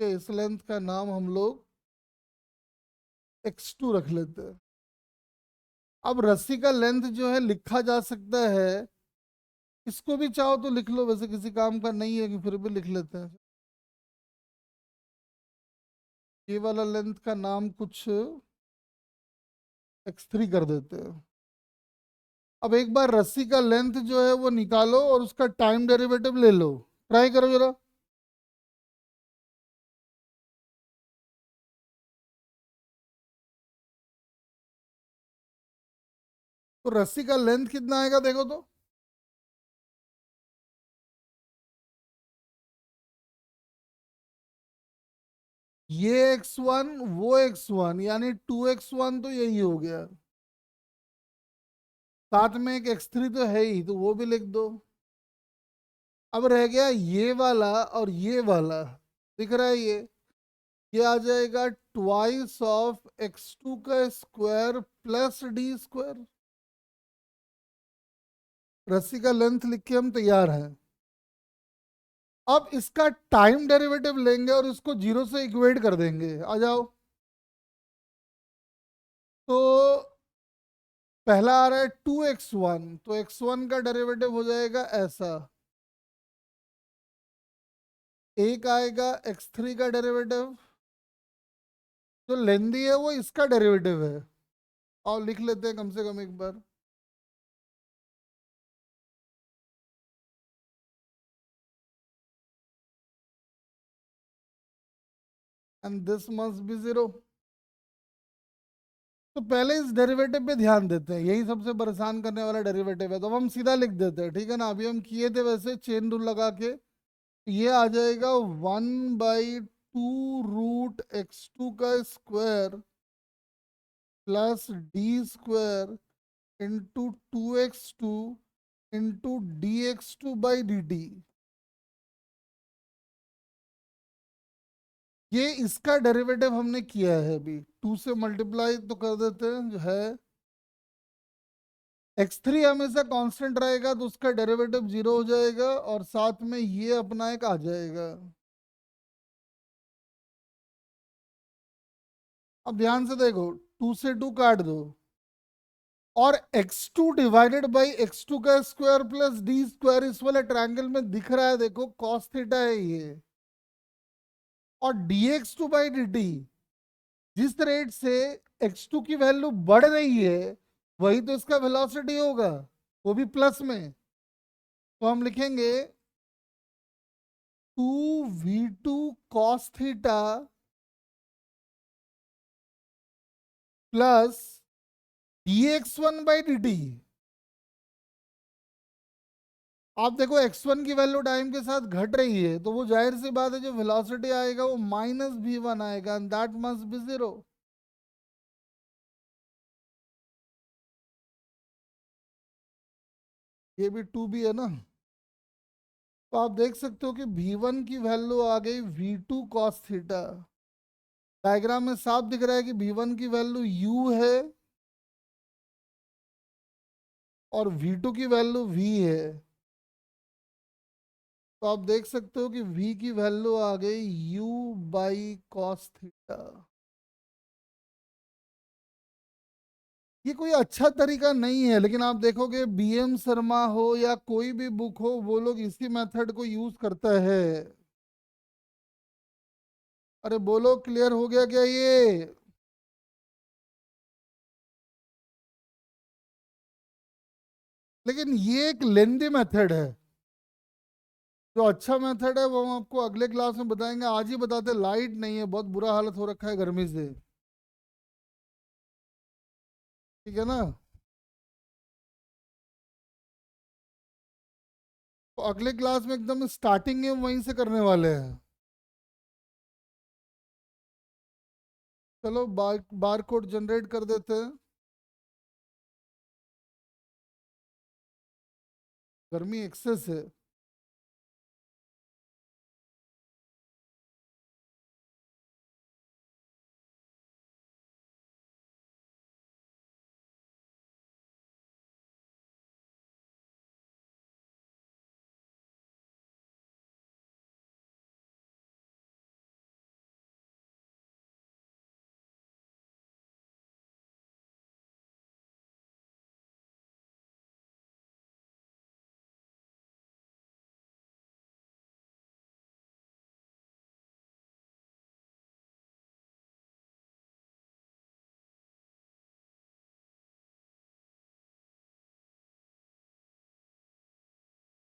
A: इस लेंथ का नाम हम लोग x2 रख लेते हैं। अब रस्सी का लेंथ जो है लिखा जा सकता है, इसको भी चाहो तो लिख लो, वैसे किसी काम का नहीं है, कि फिर भी लिख लेते हैं। ये वाला लेंथ का नाम कुछ x3 कर देते हैं। अब एक बार रस्सी का लेंथ जो है वो निकालो और उसका टाइम डेरिवेटिव ले लो, ट्राई करो जरा। तो रस्सी का लेंथ कितना आएगा देखो तो। ये x1 वो x1, यानी 2x1 तो यही हो गया। साथ में एक x3 तो है ही, तो वो भी लिख दो। अब रह गया ये वाला और ये वाला, दिख रहा है ये आ जाएगा ट्वाइस ऑफ x2 का स्क्वायर प्लस डी स्क्वायर। रस्सी का लेंथ लिख के हम तैयार हैं। अब इसका टाइम डेरिवेटिव लेंगे और इसको जीरो से इक्वेट कर देंगे, आ जाओ। तो पहला आ रहा है 2x1, तो x1 का डेरिवेटिव हो जाएगा ऐसा। एक आएगा x3 का डेरिवेटिव, जो लेंदी है वो इसका डेरिवेटिव है। और लिख लेते हैं कम से कम एक बार। And this must be zero. तो पहले इस डेरिवेटिव पे ध्यान देते हैं, यही सबसे परेशान करने वाला डेरिवेटिव है, तो हम सीधा लिख देते हैं, ठीक है ना। अभी हम किए थे वैसे चेन रूल लगा के। ये आ जाएगा 1/2 रूट x2 का square plus D square into 2x2 into dx2/dt। ये इसका डेरिवेटिव हमने किया है अभी, 2 से मल्टीप्लाई तो कर देते हैं, जो है x3 हमेशा कांस्टेंट रहेगा, तो उसका डेरिवेटिव जीरो हो जाएगा, और साथ में ये अपना एक आ जाएगा। अब ध्यान से देखो, 2 से 2 काट दो, और x2 डिवाइडेड बाई x2 का स्क्वायर प्लस डी स्क्वायर, इस वाले ट्रायंगल में दिख रहा है देखो, cos थीटा है ये। और dx2/dt, जिस रेट से x2 की वैल्यू बढ़ रही है, वही तो इसका वेलोसिटी होगा, वो भी प्लस में। तो हम लिखेंगे 2v2 cos theta plus dx1/dt। आप देखो x1 की वैल्यू टाइम के साथ घट रही है, तो वो जाहिर सी बात है जो वेलोसिटी आएगा वो -v1 आएगा, and that must be zero. ये भी 2b है ना। तो आप देख सकते हो कि v1 की वैल्यू आ गई v2 cos थीटा। डायग्राम में साफ दिख रहा है कि v1 की वैल्यू u है और v2 की वैल्यू v है। तो आप देख सकते हो कि v की वैल्यू आ गई u/cos थीटा। ये कोई अच्छा तरीका नहीं है, लेकिन आप देखोगे बीएम शर्मा हो या कोई भी बुक हो, वो लोग इसी मेथड को यूज करता है। अरे बोलो, क्लियर हो गया क्या ये? लेकिन ये एक लेंदी मेथड है। जो अच्छा मेथड है वो हम आपको अगले क्लास में बताएंगे, आज ही बताते, लाइट नहीं है, बहुत बुरा हालत हो रखा है गर्मी से। ठीक है ना? तो अगले क्लास में एकदम स्टार्टिंग में वहीं से करने वाले हैं। चलो बार कोड जनरेट कर देते हैं। गर्मी एक्सेस है।